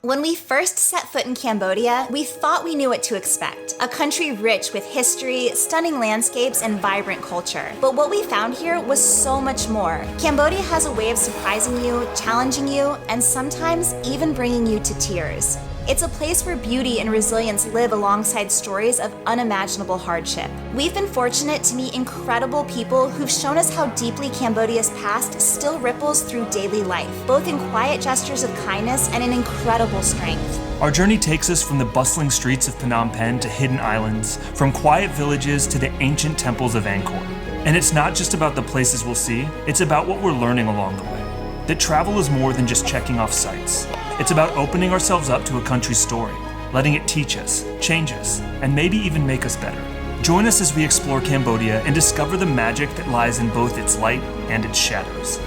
When we first set foot in Cambodia, we thought we knew what to expect. A country rich with history, stunning landscapes, and vibrant culture. But what we found here was so much more. Cambodia has a way of surprising you, challenging you, and sometimes even bringing you to tears. It's a place where beauty and resilience live alongside stories of unimaginable hardship. We've been fortunate to meet incredible people who've shown us how deeply Cambodia's past still ripples through daily life, both in quiet gestures of kindness and in incredible strength. Our journey takes us from the bustling streets of Phnom Penh to hidden islands, from quiet villages to the ancient temples of Angkor. And it's not just about the places we'll see, it's about what we're learning along the way. That travel is more than just checking off sites. It's about opening ourselves up to a country's story, letting it teach us, change us, and maybe even make us better. Join us as we explore Cambodia and discover the magic that lies in both its light and its shadows.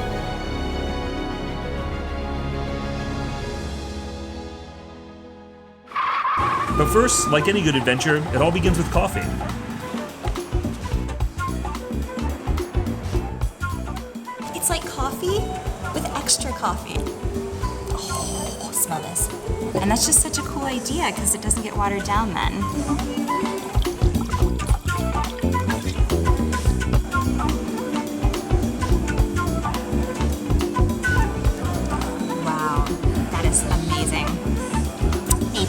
But first, like any good adventure, it all begins with coffee. It's like coffee with extra coffee. Oh, smell this. And that's just such a cool idea because it doesn't get watered down then. Wow, that is amazing. A+.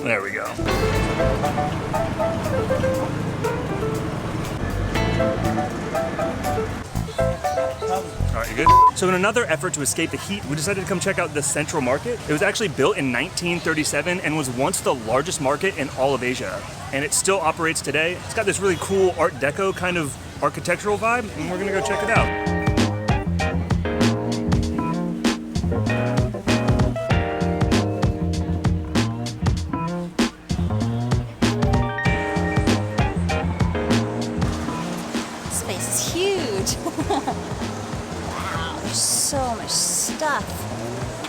There we go. All right, you good? So in another effort to escape the heat, we decided to come check out the Central Market. It was actually built in 1937 and was once the largest market in all of Asia. And it still operates today. It's got this really cool Art Deco kind of architectural vibe, and we're gonna go check it out. So much stuff.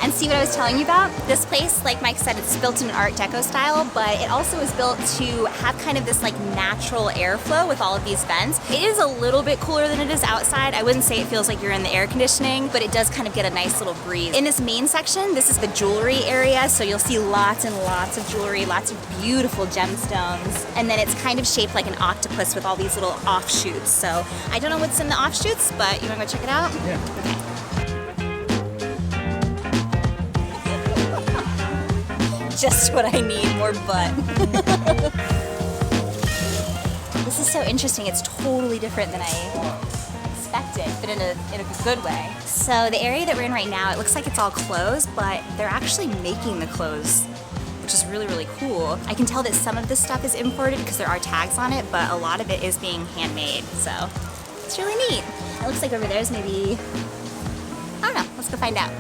And see what I was telling you about? This place, like Mike said, it's built in an Art Deco style, but it also is built to have kind of this like natural airflow with all of these vents. It is a little bit cooler than it is outside. I wouldn't say it feels like you're in the air conditioning, but it does kind of get a nice little breeze. In this main section, this is the jewelry area, so you'll see lots and lots of jewelry, lots of beautiful gemstones. And then it's kind of shaped like an octopus with all these little offshoots. So I don't know what's in the offshoots, but you wanna go check it out? Yeah. Okay. Just what I need, more butt. This is so interesting. It's totally different than I expected, but in a good way. So the area that we're in right now, it looks like it's all clothes, but they're actually making the clothes, which is really, really cool. I can tell that some of this stuff is imported because there are tags on it, but a lot of it is being handmade, so it's really neat. It looks like over there's maybe, I don't know, let's go find out.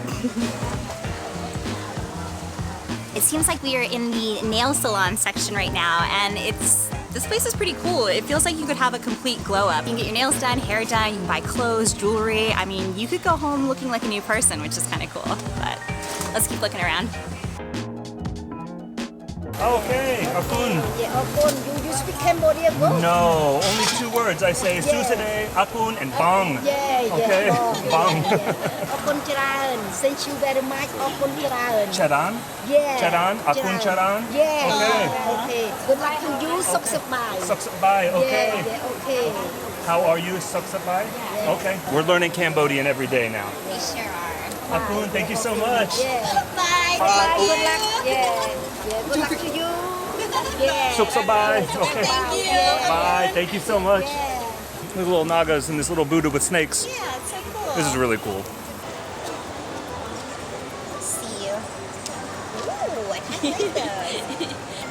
It seems like we are in the nail salon section right now, and this place is pretty cool. It feels like you could have a complete glow up. You can get your nails done, hair done, you can buy clothes, jewelry. I mean, you could go home looking like a new person, which is kind of cool, but let's keep looking around. Okay, Akun. Yeah, Akun. You speak Cambodian well? No, only 2 words. I say Susade, Akun, and Bang. Yeah. Okay, Bang. Akun Charan. Thank you very much. Akun Charan. Charan? Yeah. Charan? Akun Charan? Yeah. Okay. Good luck to you. Sok Sabai. Sok Sabai, okay. Yeah, okay. How are you, Sok Sabai? Yeah. Okay. We're learning Cambodian every day now. We sure are. Akun, thank you so much. Yeah. Bye. Bye. Good luck. Yeah. Good luck to you. Yeah. Sok Sabai. Okay. Thank you. Bye. Thank you so much. Yeah. There's little nagas and this little Buddha with snakes. Yeah, it's so cool. This is really cool. See you. Ooh, I kind of like those.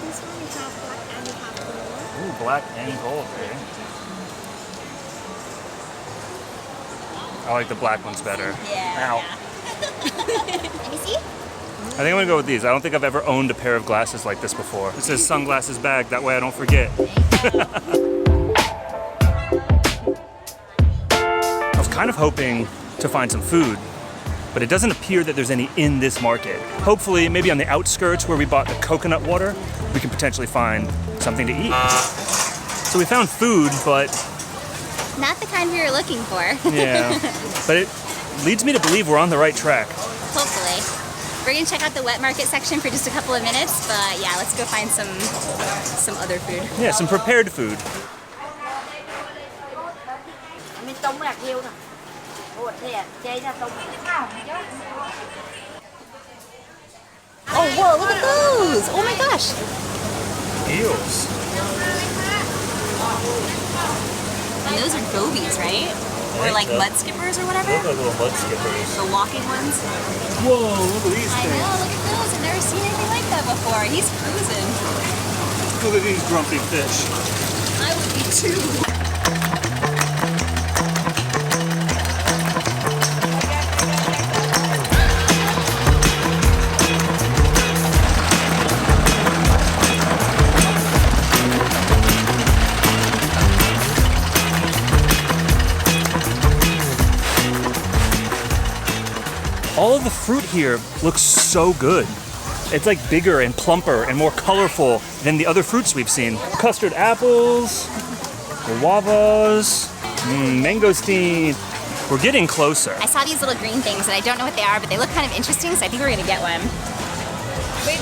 This one we have black and we have gold. Ooh, black and gold, okay. I like the black ones better. Yeah. Ow. Let me see. I think I'm gonna go with these. I don't think I've ever owned a pair of glasses like this before. It says sunglasses bag, that way I don't forget. I was kind of hoping to find some food, but it doesn't appear that there's any in this market. Hopefully, maybe on the outskirts where we bought the coconut water, we can potentially find something to eat. So we found food, but Not the kind we were looking for. Yeah, but it leads me to believe we're on the right track. Hopefully. We're gonna check out the wet market section for just a couple of minutes, but yeah, let's go find some other food. Yeah, some prepared food. Oh, whoa, look at those! Oh my gosh! Eels. And those are gobies, right? Or like mud skippers or whatever? Those are little mud skippers. The walking ones? Whoa, look at these I things. know, look at those. I've never seen anything like that before. He's cruising. Look at these grumpy fish. I would be too. All of the fruit here looks so good. It's like bigger and plumper and more colorful than the other fruits we've seen. Custard apples, guavas, mangosteen. We're getting closer. I saw these little green things and I don't know what they are, but they look kind of interesting, so I think we're gonna get one. Big?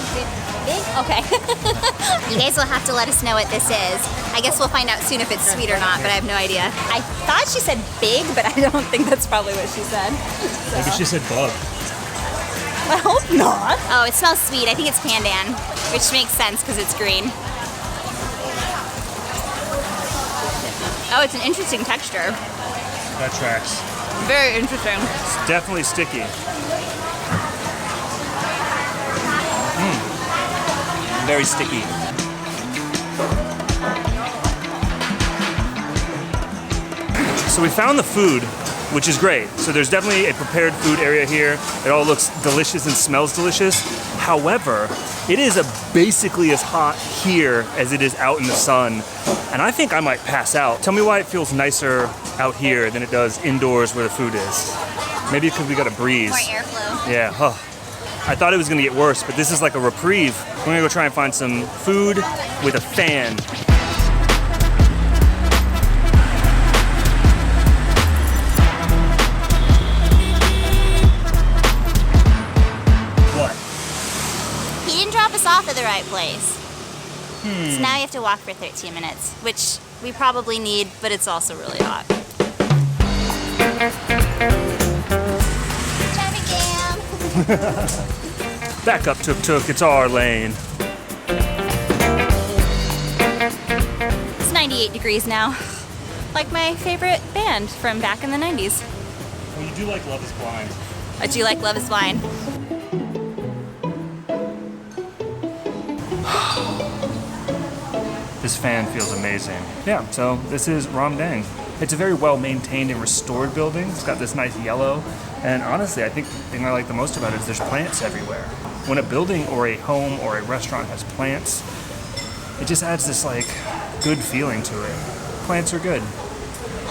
Okay. You guys will have to let us know what this is. I guess we'll find out soon if it's sweet or not, but I have no idea. I thought she said big, but I don't think that's probably what she said. Maybe she said bug. I hope not. Oh, it smells sweet. I think it's pandan, which makes sense because it's green. Oh, it's an interesting texture. That tracks. Very interesting. It's definitely sticky. Very sticky. So we found the food, which is great. So there's definitely a prepared food area here. It all looks delicious and smells delicious. However, it is basically as hot here as it is out in the sun. And I think I might pass out. Tell me why it feels nicer out here than it does indoors where the food is. Maybe because we got a breeze. More airflow. Yeah. Oh. I thought it was gonna get worse, but this is like a reprieve. We're gonna go try and find some food with a fan. What? He didn't drop us off at the right place. So now you have to walk for 13 minutes, which we probably need, but it's also really hot. Back up, tuk-tuk, it's our lane. It's 98 degrees now. Like my favorite band from back in the 90s. Well, you do like Love is Blind. I do like Love is Blind. This fan feels amazing. Yeah, so this is Ramdang. It's a very well maintained and restored building. It's got this nice yellow. And honestly, I think the thing I like the most about it is there's plants everywhere. When a building or a home or a restaurant has plants, it just adds this like good feeling to it. Plants are good.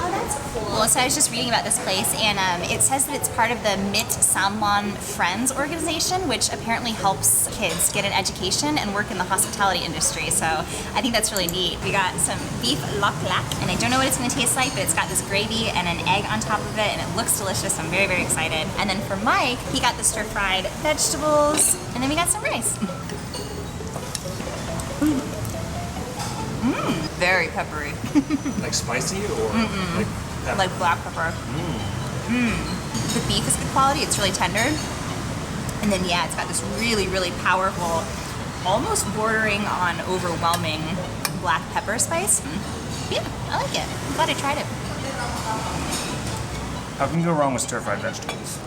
Oh, that's cool. So I was just reading about this place, and it says that it's part of the Mit Samwan Friends organization, which apparently helps kids get an education and work in the hospitality industry. So I think that's really neat. We got some beef lak lak, and I don't know what it's going to taste like, but it's got this gravy and an egg on top of it, and it looks delicious. I'm very, very excited. And then for Mike, he got the stir-fried vegetables, and then we got some rice. Very peppery. Like spicy or like pepper? Like black pepper. The beef is good quality, it's really tender. And then yeah, it's got this really, really powerful, almost bordering on overwhelming black pepper spice. Yeah, I like it. I'm glad I tried it. How can you go wrong with stir-fried vegetables?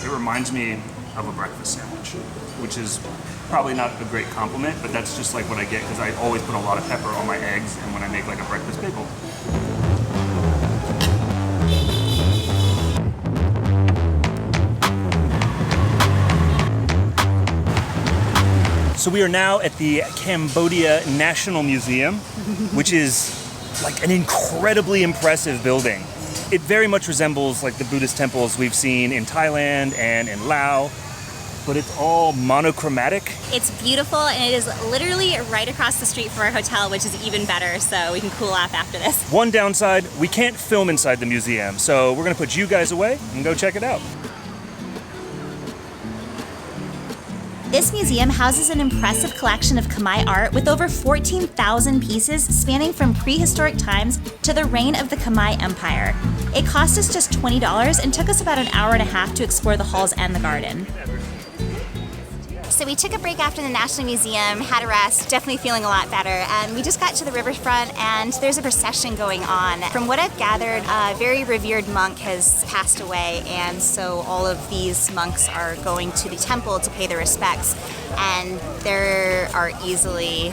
It reminds me of a breakfast sandwich, which is probably not a great compliment, but that's just like what I get because I always put a lot of pepper on my eggs and when I make like a breakfast bagel. So we are now at the Cambodia National Museum, which is like an incredibly impressive building. It very much resembles like the Buddhist temples we've seen in Thailand and in Laos. but it's all monochromatic. It's beautiful, and it is literally right across the street from our hotel, which is even better, so we can cool off after this. One downside, we can't film inside the museum, so we're gonna put you guys away and go check it out. This museum houses an impressive collection of Khmer art with over 14,000 pieces spanning from prehistoric times to the reign of the Khmer Empire. It cost us just $20 and took us about an hour and a half to explore the halls and the garden. So we took a break after the National Museum, had a rest, definitely feeling a lot better, and we just got to the riverfront and there's a procession going on. From what I've gathered, a very revered monk has passed away, and so all of these monks are going to the temple to pay their respects, and there are easily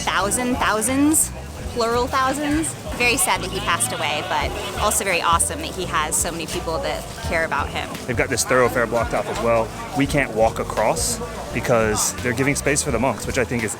thousands, plural thousands. Very sad that he passed away, but also very awesome that he has so many people that care about him. They've got this thoroughfare blocked off as well. We can't walk across because they're giving space for the monks, which I think is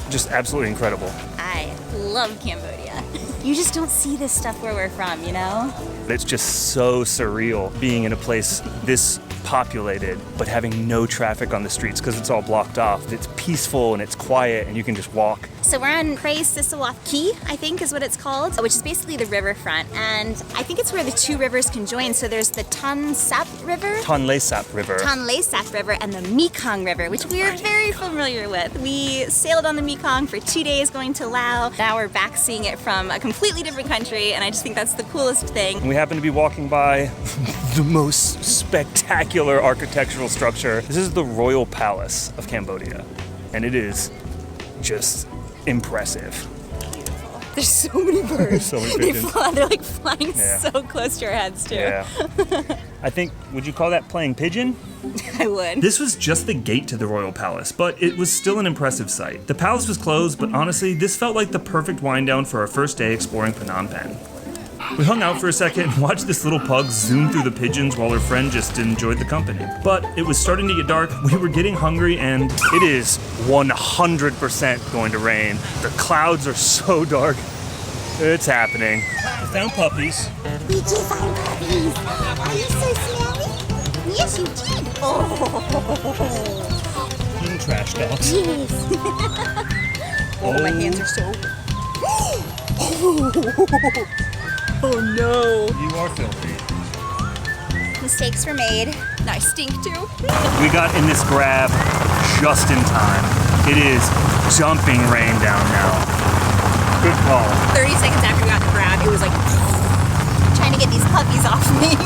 just absolutely incredible. I love Cambodia. You just don't see this stuff where we're from, you know? It's just so surreal being in a place this populated, but having no traffic on the streets because it's all blocked off. It's peaceful and it's quiet and you can just walk. So we're on Phare Circus Key, I think is what it's called, which is basically the riverfront. And I think it's where the two rivers can join. So there's the Ton Sap River. Tonle Sap River. Tonle Sap River and the Mekong River, which we are very familiar with. We sailed on the Mekong for 2 days going to Laos. Now we're back seeing it from a completely different country, and I just think that's the coolest thing. We happen to be walking by the most spectacular architectural structure. This is the Royal Palace of Cambodia, and it is just impressive. There's so many birds. So many pigeons. They're like flying so close to our heads too. Yeah. I think, would you call that playing pigeon? I would. This was just the gate to the Royal Palace, but it was still an impressive sight. The palace was closed, but honestly, this felt like the perfect wind down for our first day exploring Phnom Penh. We hung out for a second and watched this little pug zoom through the pigeons while her friend just enjoyed the company. But it was starting to get dark, we were getting hungry, and it is 100% going to rain. The clouds are so dark. It's happening. I found puppies. We did find puppies. Are you so smelly? Yes, you did. Oh. Being trash dogs. Yes. Oh, my hands are so... Oh no. You are filthy. Mistakes were made. Now I stink too. We got in this grab just in time. It is dumping rain down now. Good call. 30 seconds after we got the grab, it was like trying to get these puppies off me.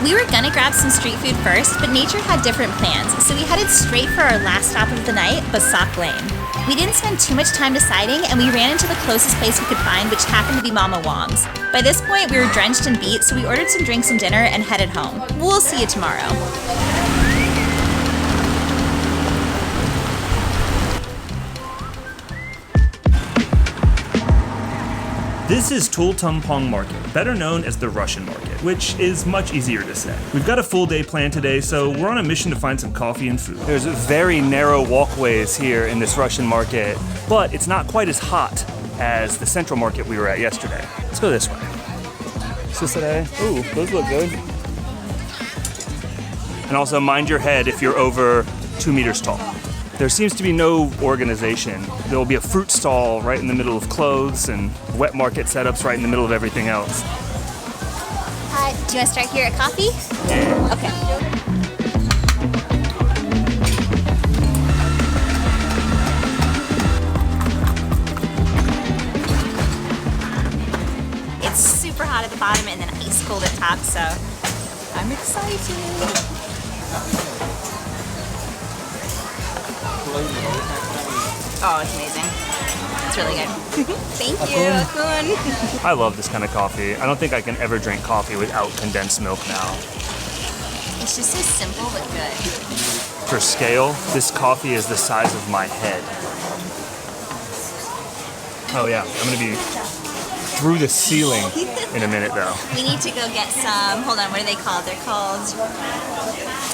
We were gonna grab some street food first, but nature had different plans, so we headed straight for our last stop of the night, Basak Lane. We didn't spend too much time deciding, and we ran into the closest place we could find, which happened to be Mama Wong's. By this point, we were drenched and beat, so we ordered some drinks and dinner and headed home. We'll see you tomorrow. This is Tul Tumpong Market, better known as the Russian Market, which is much easier to say. We've got a full day planned today, so we're on a mission to find some coffee and food. There's very narrow walkways here in this Russian market, but it's not quite as hot as the central market we were at yesterday. Let's go this way. Ooh, those look good. And also mind your head if you're over 2 meters tall. There seems to be no organization. There will be a fruit stall right in the middle of clothes and wet market setups right in the middle of everything else. Do you want to start here at coffee? Yeah. Okay. It's super hot at the bottom and then ice cold at top, so I'm excited. Oh, it's amazing. It's really good. Thank you, Akun. I love this kind of coffee. I don't think I can ever drink coffee without condensed milk now. It's just so simple but good. For scale, this coffee is the size of my head. Oh yeah, I'm gonna be through the ceiling in a minute though. We need to go get some, hold on, what are they called? They're called,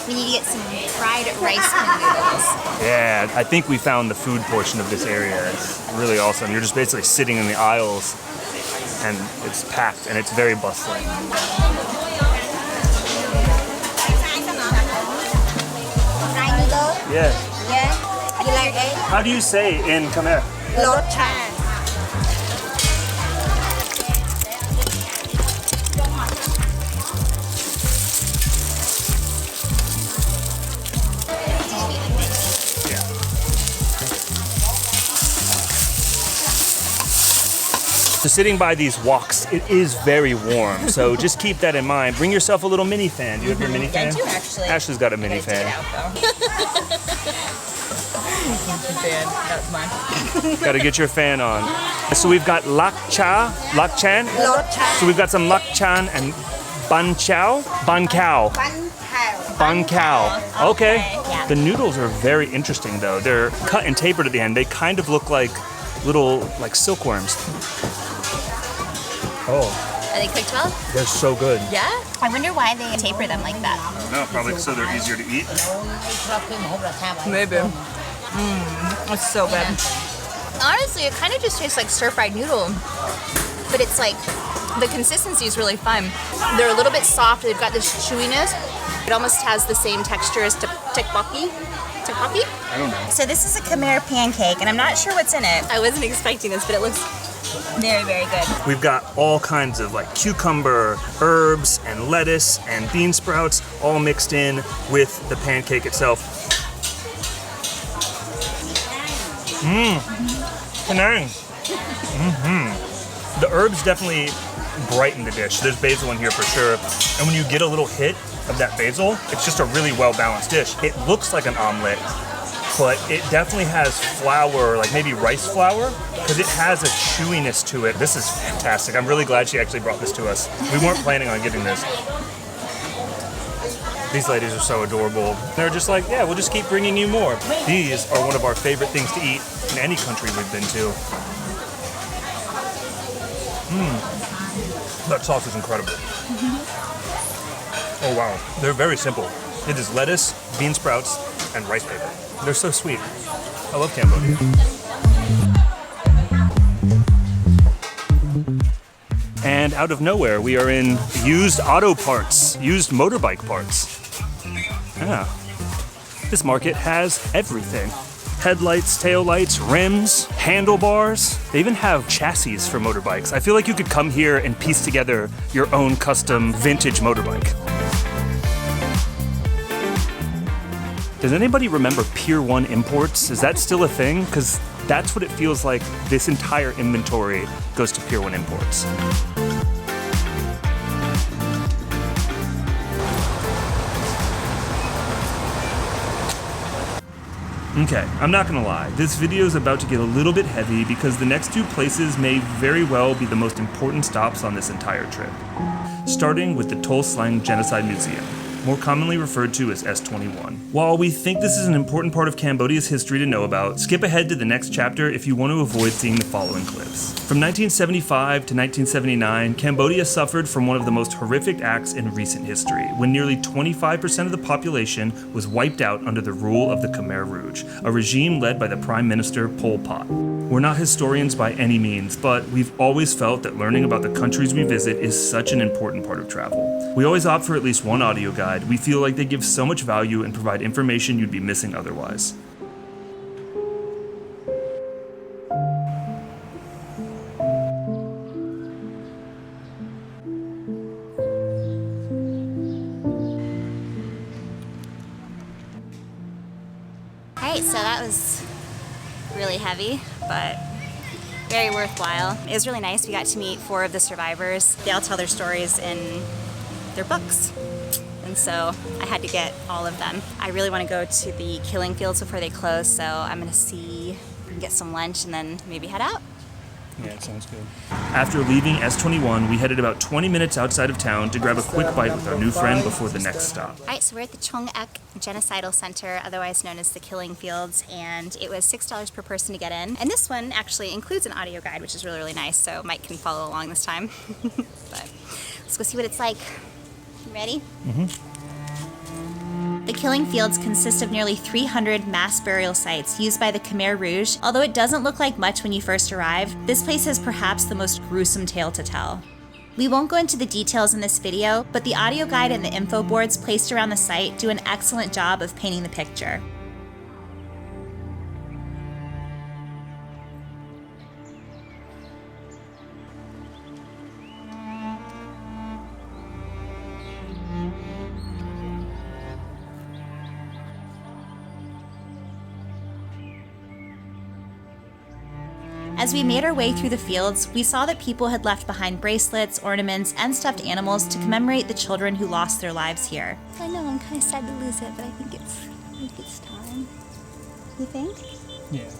we need to get some fried rice noodles. Yeah, I think we found the food portion of this area. It's really awesome. You're just basically sitting in the aisles and it's packed and it's very bustling. Yeah. Yeah. You like egg? How do you say in Khmer? Lot chan. So sitting by these woks, it is very warm. So just keep that in mind. Bring yourself a little mini fan. Do you have your mini fan? I do actually. Ashley's got a mini fan. That's mine. Got to get your fan on. So we've got lak chan. Lot chan. So we've got some lak chan and ban chow. Ban cow. Okay. Yeah. The noodles are very interesting though. They're cut and tapered at the end. They kind of look like little silkworms. Oh, Are they cooked well? they're so good. Yeah? I wonder why they taper them like that. I don't know, probably so they're easier to eat. Maybe. It's so good. Honestly, it kind of just tastes like stir-fried noodle, but it's like, the consistency is really fun. They're a little bit soft, they've got this chewiness. It almost has the same texture as tteokbokki. Tteokbokki? I don't know. So this is a Khmer pancake, and I'm not sure what's in it. I wasn't expecting this, but it looks very, very good. We've got all kinds of cucumber, herbs, and lettuce, and bean sprouts all mixed in with the pancake itself. Penang. The herbs definitely brighten the dish. There's basil in here for sure. And when you get a little hit of that basil, it's just a really well-balanced dish. It looks like an omelet, but it definitely has flour, like maybe rice flour, because it has a chewiness to it. This is fantastic. I'm really glad she actually brought this to us. We weren't planning on getting this. These ladies are so adorable. They're just like, yeah, we'll just keep bringing you more. These are one of our favorite things to eat in any country we've been to. That sauce is incredible. Oh wow, they're very simple. It is lettuce, bean sprouts, and rice paper. They're so sweet. I love Cambodia. And out of nowhere, we are in used auto parts, used motorbike parts. Yeah. This market has everything. Headlights, taillights, rims, handlebars. They even have chassis for motorbikes. I feel like you could come here and piece together your own custom vintage motorbike. Does anybody remember Pier 1 imports? Is that still a thing? Because that's what it feels like. This entire inventory goes to Pier 1 imports. Okay, I'm not gonna lie, this video is about to get a little bit heavy because the next two places may very well be the most important stops on this entire trip. Starting with the Tuol Sleng Genocide Museum, more commonly referred to as S21. While we think this is an important part of Cambodia's history to know about, skip ahead to the next chapter if you want to avoid seeing the following clips. From 1975 to 1979, Cambodia suffered from one of the most horrific acts in recent history, when nearly 25% of the population was wiped out under the rule of the Khmer Rouge, a regime led by the Prime Minister Pol Pot. We're not historians by any means, but we've always felt that learning about the countries we visit is such an important part of travel. We always opt for at least one audio guide. We feel like they give so much value and provide information you'd be missing otherwise. Alright, so that was really heavy, but very worthwhile. It was really nice. We got to meet 4 of the survivors. They all tell their stories in their books. And so I had to get all of them. I really want to go to the killing fields before they close, so I'm gonna see if we can get some lunch and then maybe head out. Yeah, it sounds good. After leaving S21, we headed about 20 minutes outside of town to grab a quick bite with our new friend before the next stop. Alright, so we're at the Chung Ek Genocidal Center, otherwise known as the Killing Fields, and it was $6 per person to get in. And this one actually includes an audio guide, which is really, really nice, so Mike can follow along this time. But let's go see what it's like. You ready? The Killing Fields consist of nearly 300 mass burial sites used by the Khmer Rouge. Although it doesn't look like much when you first arrive, this place has perhaps the most gruesome tale to tell. We won't go into the details in this video, but the audio guide and the info boards placed around the site do an excellent job of painting the picture. As we made our way through the fields, we saw that people had left behind bracelets, ornaments, and stuffed animals to commemorate the children who lost their lives here. I know, I'm kind of sad to lose it, but I think it's time. You think? Yeah.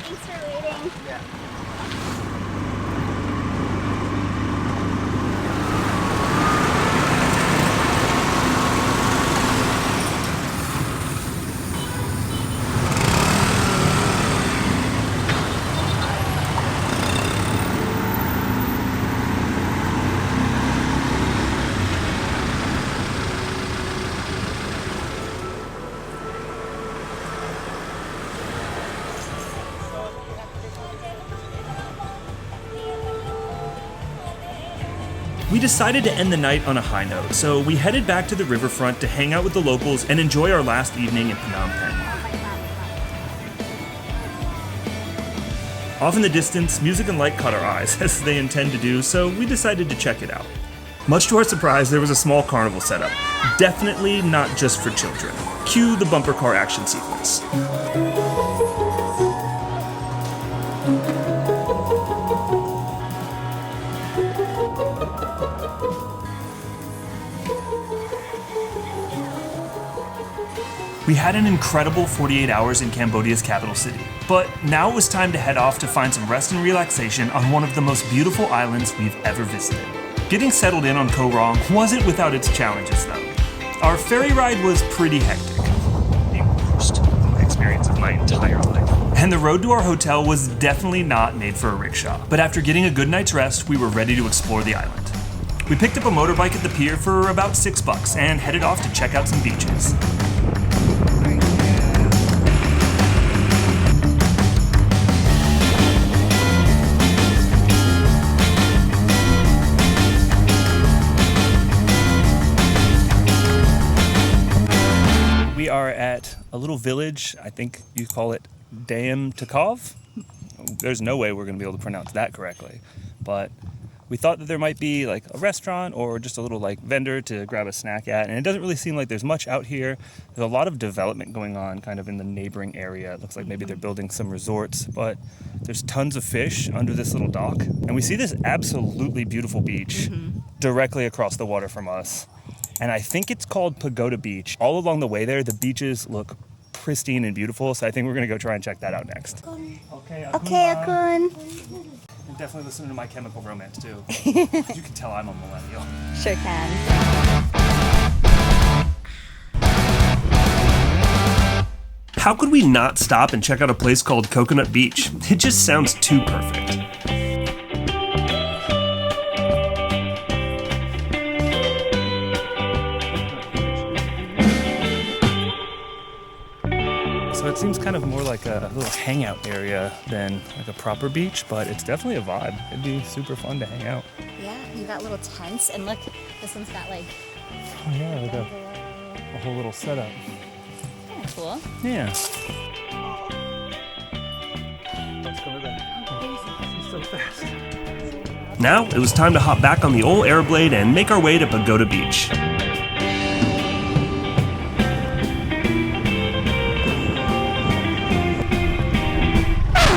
Thanks for waiting. Yeah. We decided to end the night on a high note, so we headed back to the riverfront to hang out with the locals and enjoy our last evening in Phnom Penh. Off in the distance, music and light caught our eyes, as they intend to do, so we decided to check it out. Much to our surprise, there was a small carnival set up. Definitely not just for children. Cue the bumper car action sequence. We had an incredible 48 hours in Cambodia's capital city, but now it was time to head off to find some rest and relaxation on one of the most beautiful islands we've ever visited. Getting settled in on Koh Rong wasn't without its challenges though. Our ferry ride was pretty hectic. The worst experience of my entire life. And the road to our hotel was definitely not made for a rickshaw. But after getting a good night's rest, we were ready to explore the island. We picked up a motorbike at the pier for about $6 and headed off to check out some beaches. We are at a little village, I think you call it Dam Takov. There's no way we're going to be able to pronounce that correctly, but we thought that there might be like a restaurant or just a little like vendor to grab a snack at, and it doesn't really seem like there's much out here. There's a lot of development going on kind of in the neighboring area. It looks like maybe they're building some resorts, but there's tons of fish under this little dock, and we see this absolutely beautiful beach directly across the water from us. And I think it's called Pagoda Beach. All along the way there, the beaches look pristine and beautiful, so I think we're going to go try and check that out next. Okay, Akun. And definitely listen to My Chemical Romance, too. You can tell I'm a millennial. Sure can. How could we not stop and check out a place called Coconut Beach? It just sounds too perfect. So it seems kind of more like a little hangout area than like a proper beach, but it's definitely a vibe. It'd be super fun to hang out. Yeah, you got little tents, and look, this one's got like Oh yeah, like a whole little setup. kind of cool. Yeah. Let's go with that. He's so fast. Now it was time to hop back on the old Airblade and make our way to Pagoda Beach.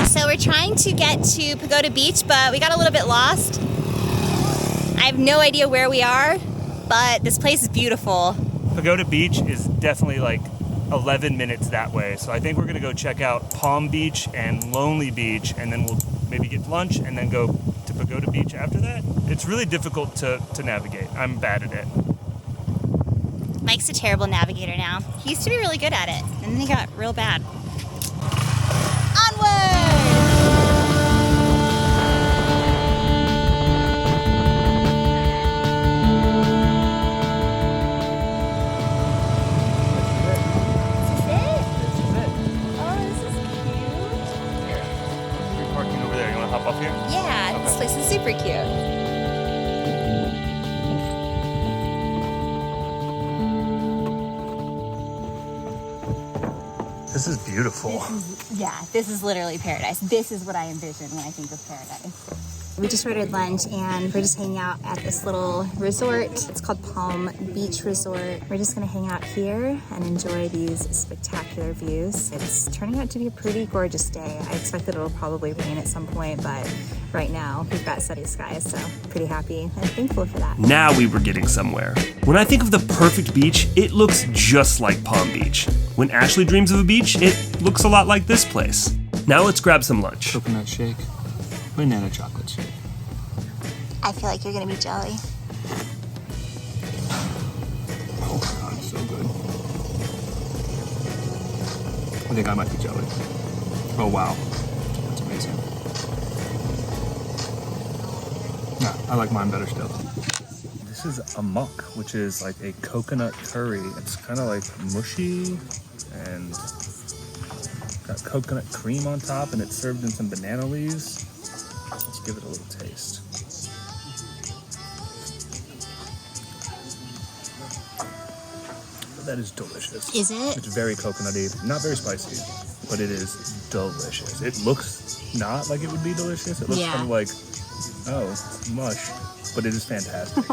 So we're trying to get to Pagoda Beach, but we got a little bit lost. I have no idea where we are. but this place is beautiful. Pagoda Beach is definitely like 11 minutes that way. So I think we're gonna go check out Palm Beach and Lonely Beach, and then we'll maybe get lunch and then go to Pagoda Beach after that. It's really difficult to navigate. I'm bad at it. Mike's a terrible navigator now. He used to be really good at it, and then he got real bad. Onward! Up here? Yeah, okay. This place is super cute. This is beautiful. This is literally paradise. This is what I envision when I think of paradise. We just ordered lunch and we're just hanging out at this little resort. It's called Palm Beach Resort. We're just gonna hang out here and enjoy these spectacular views. It's turning out to be a pretty gorgeous day. I expect that it'll probably rain at some point, but right now we've got sunny skies, so pretty happy and thankful for that. Now we were getting somewhere. When I think of the perfect beach, it looks just like Palm Beach. When Ashley dreams of a beach, it looks a lot like this place. Now let's grab some lunch. Coconut shake, banana chocolate shake. I feel like you're gonna be jelly. Oh God, so good. I think I might be jelly. Oh wow, that's amazing. Yeah, I like mine better still. This is amok, which is like a coconut curry. It's kind of like mushy and got coconut cream on top, and it's served in some banana leaves. Let's give it a little taste. That is delicious. Is it? It's very coconutty, not very spicy, but it is delicious. It looks not like it would be delicious. It looks kind of like, oh, it's mush, but it is fantastic.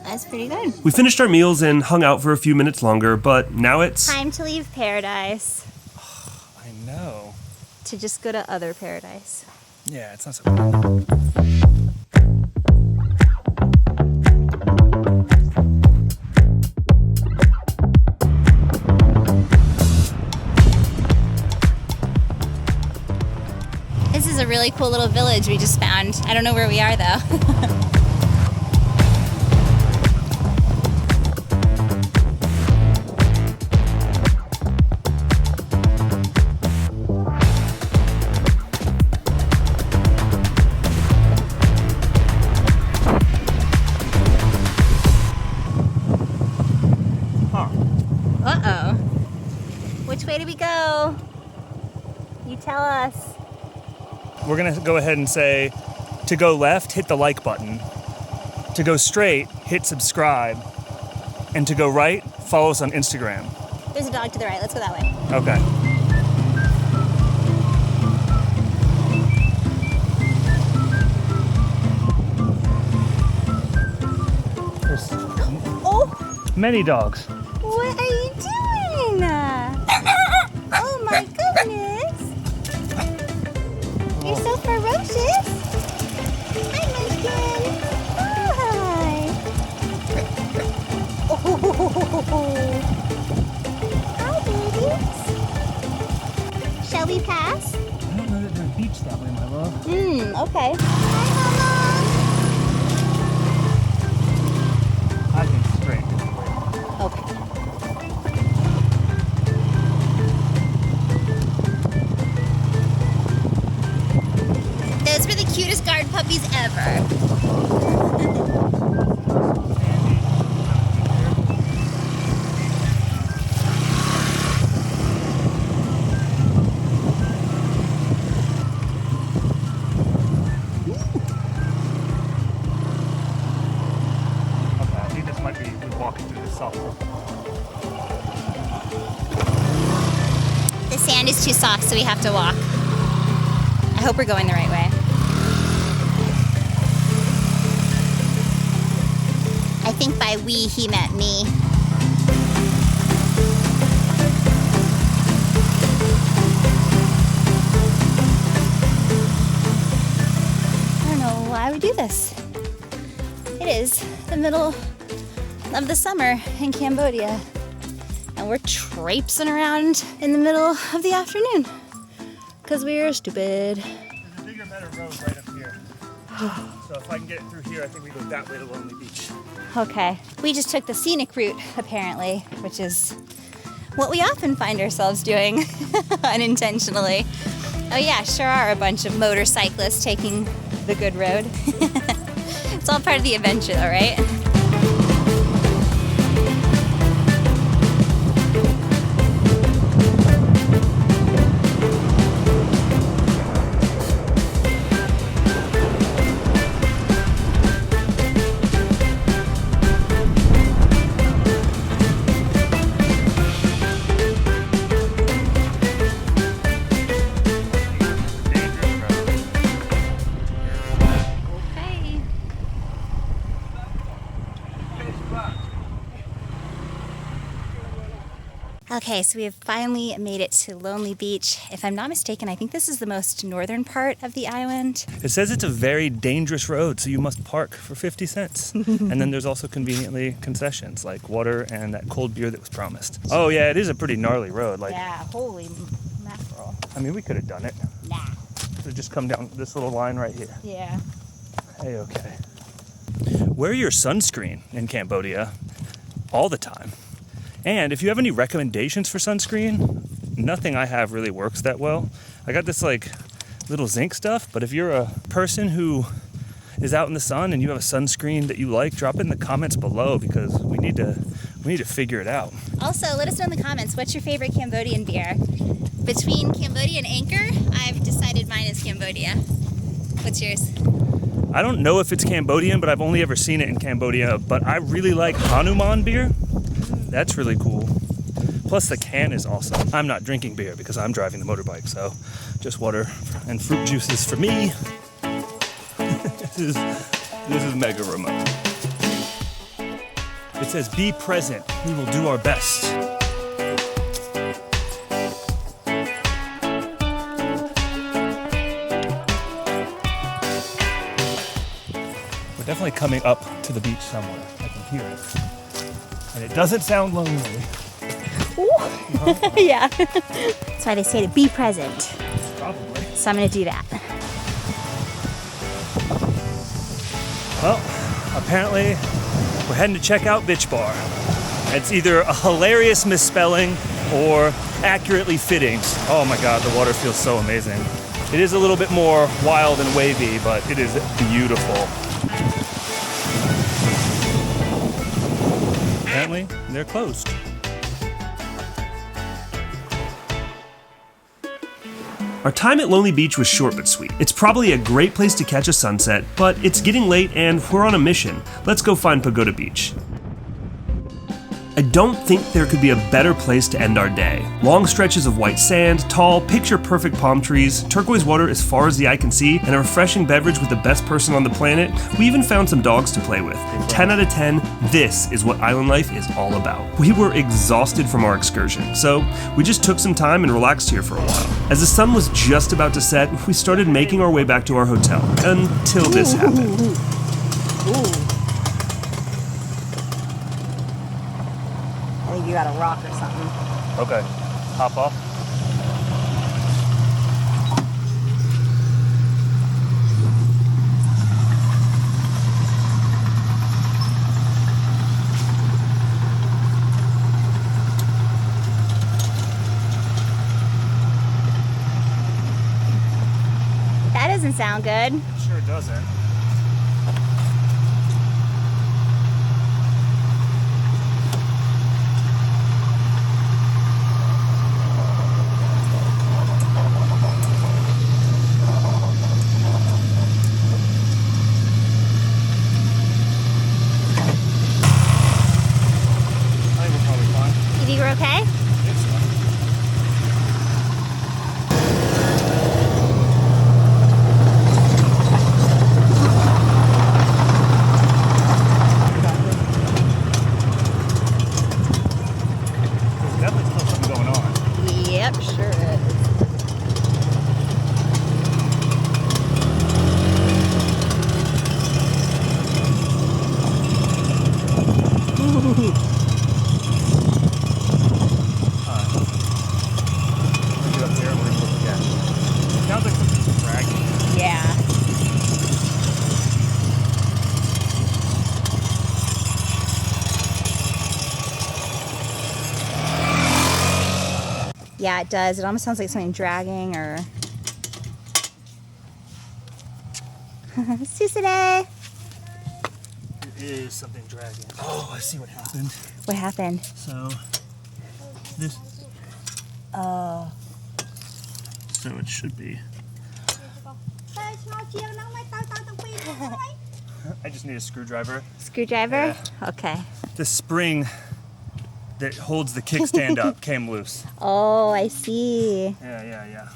That's pretty good. We finished our meals and hung out for a few minutes longer, but now it's Time to leave paradise I know. to just go to other paradise. Yeah, it's not so bad. This is a really cool little village we just found. I don't know where we are though. Uh-oh. Which way do we go? You tell us. We're gonna go ahead and say, to go left, hit the like button. To go straight, hit subscribe. And to go right, follow us on Instagram. There's a dog to the right. Let's go that way. Okay. There's many dogs. What are you doing? Oh my goodness. You're so ferocious. Hi, Munchkin. Hi. Oh. Hi, babies. Shall we pass? I don't know that there's a beach that way, my love. Okay. Hi, I think straight. Mama. Okay. Those were the cutest guard puppies ever. Okay, I think this might be walking through the salt. The sand is too soft, so we have to walk. I hope we're going the right way. I think by we, he meant me. I don't know why we do this. It is the middle of the summer in Cambodia, and we're traipsing around in the middle of the afternoon because we're stupid. There's a bigger, better road right up here. So if I can get it through here, I think we go that way to Lonely Beach. Okay, we just took the scenic route apparently, which is what we often find ourselves doing unintentionally. Oh yeah, sure are a bunch of motorcyclists taking the good road. It's all part of the adventure though, right? Okay, so we have finally made it to Lonely Beach. If I'm not mistaken, I think this is the most northern part of the island. It says it's a very dangerous road, so you must park for 50 cents. And then there's also conveniently concessions like water and that cold beer that was promised. Oh yeah, it is a pretty gnarly road. Like, Yeah, holy mackerel. I mean, we could have done it. Nah. So just come down this little line right here. Yeah. Hey, okay. Wear your sunscreen in Cambodia all the time. And if you have any recommendations for sunscreen, nothing I have really works that well. I got this like little zinc stuff, but if you're a person who is out in the sun and you have a sunscreen that you like, drop it in the comments below because we need to figure it out. Also, let us know in the comments, what's your favorite Cambodian beer? Between Cambodia and Angkor, I've decided mine is Cambodia. What's yours? I don't know if it's Cambodian, but I've only ever seen it in Cambodia, but I really like Hanuman beer. That's really cool. Plus the can is awesome. I'm not drinking beer because I'm driving the motorbike, so just water and fruit juices for me. This is mega remote. It says, be present. We will do our best. We're definitely coming up to the beach somewhere. I can hear it. And it doesn't sound lonely. Yeah. That's why they say to be present. Probably. So I'm gonna do that. Well, apparently we're heading to check out Bitch Bar. It's either a hilarious misspelling or accurately fitting. Oh my God, the water feels so amazing. It is a little bit more wild and wavy, but it is beautiful. Apparently, they're closed. Our time at Lonely Beach was short but sweet. It's probably a great place to catch a sunset, but it's getting late and we're on a mission. Let's go find Pagoda Beach. I don't think there could be a better place to end our day. Long stretches of white sand, tall, picture-perfect palm trees, turquoise water as far as the eye can see, and a refreshing beverage with the best person on the planet. We even found some dogs to play with. 10 out of 10, this is what island life is all about. We were exhausted from our excursion, so we just took some time and relaxed here for a while. As the sun was just about to set, we started making our way back to our hotel, until this happened. I think you got a rock or something. Okay, hop off. That doesn't sound good. Sure doesn't. You think we're okay? There's definitely still something going on. Yep, sure is. Get up there and we're gonna look again. It sounds like something's dragging. Yeah. Yeah, it does. It almost sounds like something dragging or... Susade! It is something dragging. Oh, I see what happened. What happened? So, this... So it should be... I just need a screwdriver. Screwdriver? Yeah. Okay. The spring that holds the kickstand up came loose. Oh, I see. Yeah.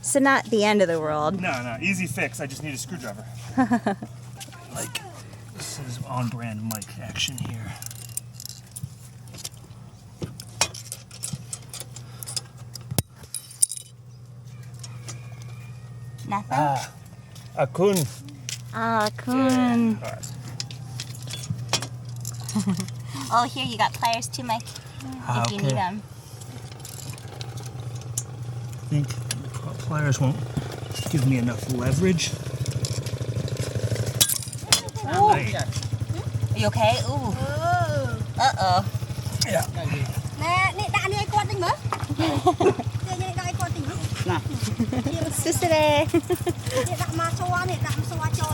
So not the end of the world. No, easy fix. I just need a screwdriver. Like, this is on brand Mike action here. Nothing? Akun. Ah, Kun. All right. Oh, here, you got pliers too, Mike. If you need them. I think pliers won't give me enough leverage. Right. Are you okay? Ooh. Uh-oh. Yeah. Susade.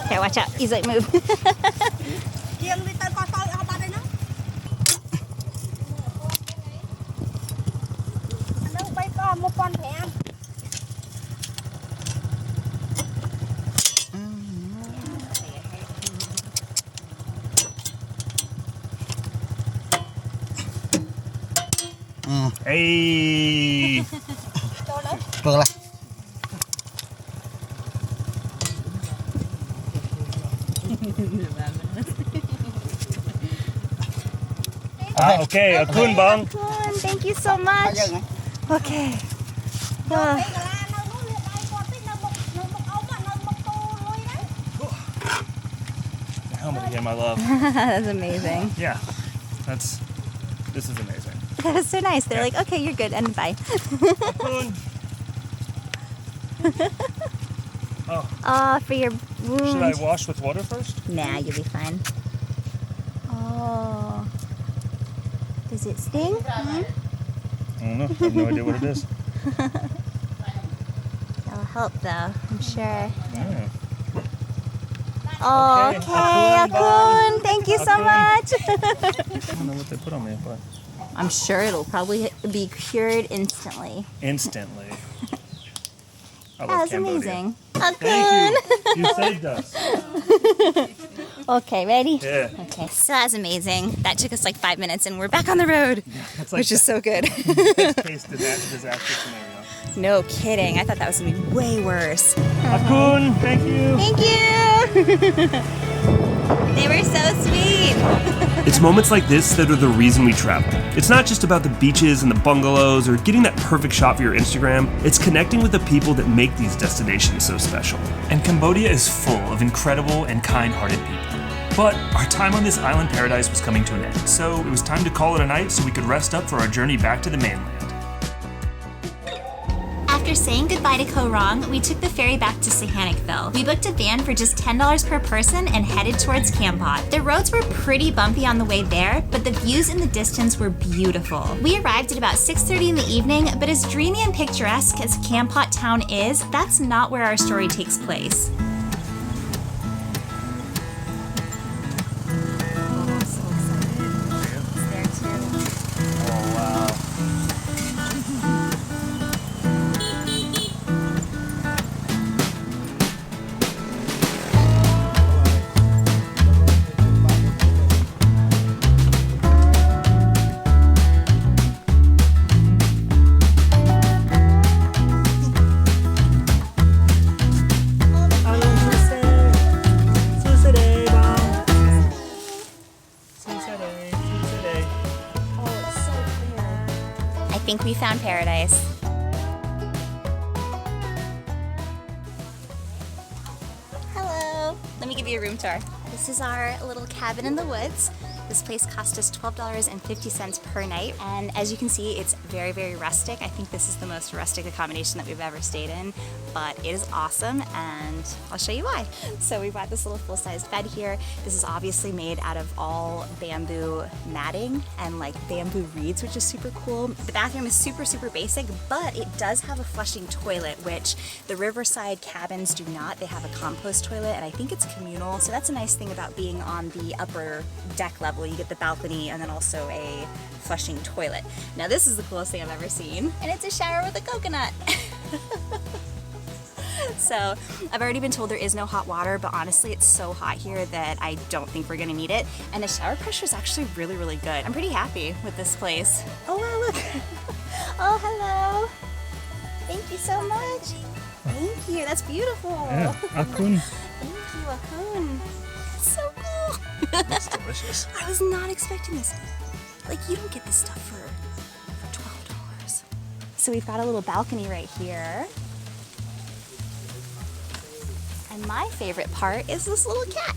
Here, watch out. He's like, move. Hey. Okay, Akun bang. Kun, thank you so much. Okay. The helmet again, my love. That's amazing. Yeah, this is amazing. That was so nice. They're like, okay, you're good, and bye. Akun. Oh, for your wound. Should I wash with water first? Nah, you'll be fine. Oh. Does it sting? I don't know. I have no idea what it is. That'll help, though, I'm sure. Yeah. Oh, Okay, okay, Akun, Akun. Thank you so Akun. much. I don't know what they put on me, but I'm sure it'll probably be cured instantly. instantly. I That love was Cambodia. amazing. Thank Akun. you. You saved us. Okay, ready? Yeah. Okay, so that was amazing. That took us like 5 minutes and we're back on the road, It's like which is so good. best case disaster scenario. No kidding. I thought that was going to be way worse. Akun, thank you. Thank you. They were so sweet. It's moments like this that are the reason we travel. It's not just about the beaches and the bungalows or getting that perfect shot for your Instagram. It's connecting with the people that make these destinations so special. And Cambodia is full of incredible and kind-hearted people. But our time on this island paradise was coming to an end, so it was time to call it a night so we could rest up for our journey back to the mainland. After saying goodbye to Koh Rong, we took the ferry back to Sihanoukville. We booked a van for just $10 per person and headed towards Kampot. The roads were pretty bumpy on the way there, but the views in the distance were beautiful. We arrived at about 6:30 in the evening, but as dreamy and picturesque as Kampot town is, that's not where our story takes place. Oh, wow. I think we found paradise. Hello. Let me give you a room tour. This is our little cabin in the woods. This place cost us $12.50 per night, and as you can see, it's very, very rustic. I think this is the most rustic accommodation that we've ever stayed in, but it is awesome, and I'll show you why. So we brought this little full-sized bed here. This is obviously made out of all bamboo matting and like bamboo reeds, which is super cool. The bathroom is super, super basic, but it does have a flushing toilet, which the Riverside cabins do not. They have a compost toilet, and I think it's communal, so that's a nice thing about being on the upper deck level. You get the balcony and then also a flushing toilet. Now this is the coolest thing I've ever seen, and it's a shower with a coconut. So I've already been told there is no hot water, but honestly it's so hot here that I don't think we're gonna need it. And the shower pressure is actually really, really good. I'm pretty happy with this place. Oh wow, look. Oh, hello. Thank you so much. Thank you, that's beautiful. Yeah, akun. Thank you, akun. So cool. It's delicious. I was not expecting this. Like, you don't get this stuff for $12. So we've got a little balcony right here. And my favorite part is this little cat.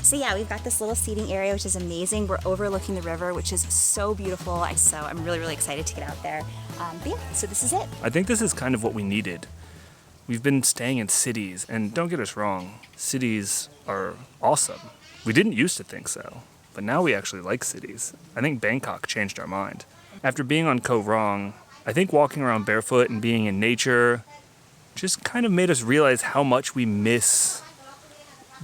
So yeah, we've got this little seating area, which is amazing. We're overlooking the river, which is so beautiful. So I'm really, really excited to get out there. But yeah, so this is it. I think this is kind of what we needed. We've been staying in cities, and don't get us wrong, cities are awesome. We didn't used to think so, but now we actually like cities. I think Bangkok changed our mind. After being on Koh Rong, I think walking around barefoot and being in nature just kind of made us realize how much we miss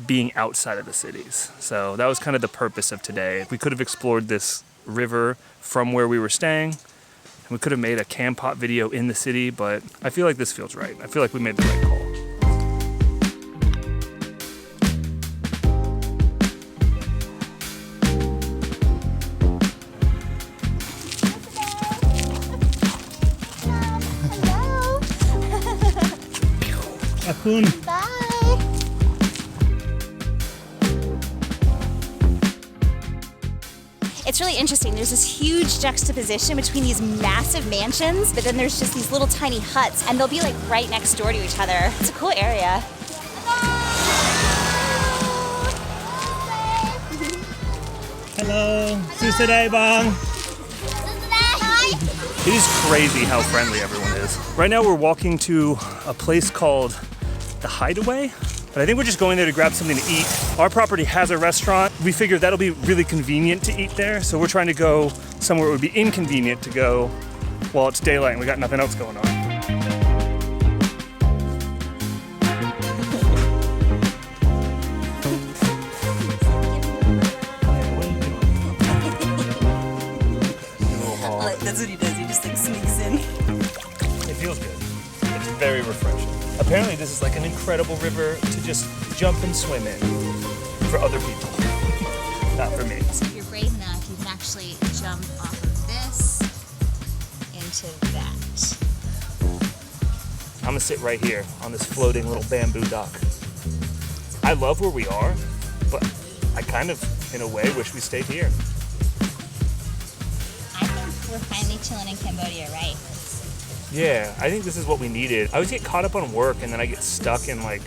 being outside of the cities. So that was kind of the purpose of today. We could have explored this river from where we were staying, and we could have made a Kampot video in the city, but I feel like this feels right. I feel like we made the right call. Akun. Bye. It's really interesting. There's this huge juxtaposition between these massive mansions, but then there's just these little tiny huts, and they'll be like right next door to each other. It's a cool area. Hello. Susadai bang. It is crazy how friendly everyone is. Right now we're walking to a place called The Hideaway, but I think we're just going there to grab something to eat. Our property has a restaurant. We figured that'll be really convenient to eat there, so we're trying to go somewhere it would be inconvenient to go while it's daylight and we got nothing else going on. That's what he does, he just like sneaks in. It feels good. It's very refreshing. Apparently this is like an incredible river to just jump and swim in for other people. Not for me. So if you're brave enough, you can actually jump off of this into that. I'm gonna sit right here on this floating little bamboo dock. I love where we are, but I kind of, in a way, wish we stayed here. I think we're finally chilling in Cambodia, right? Yeah, I think this is what we needed. I always get caught up on work and then I get stuck in like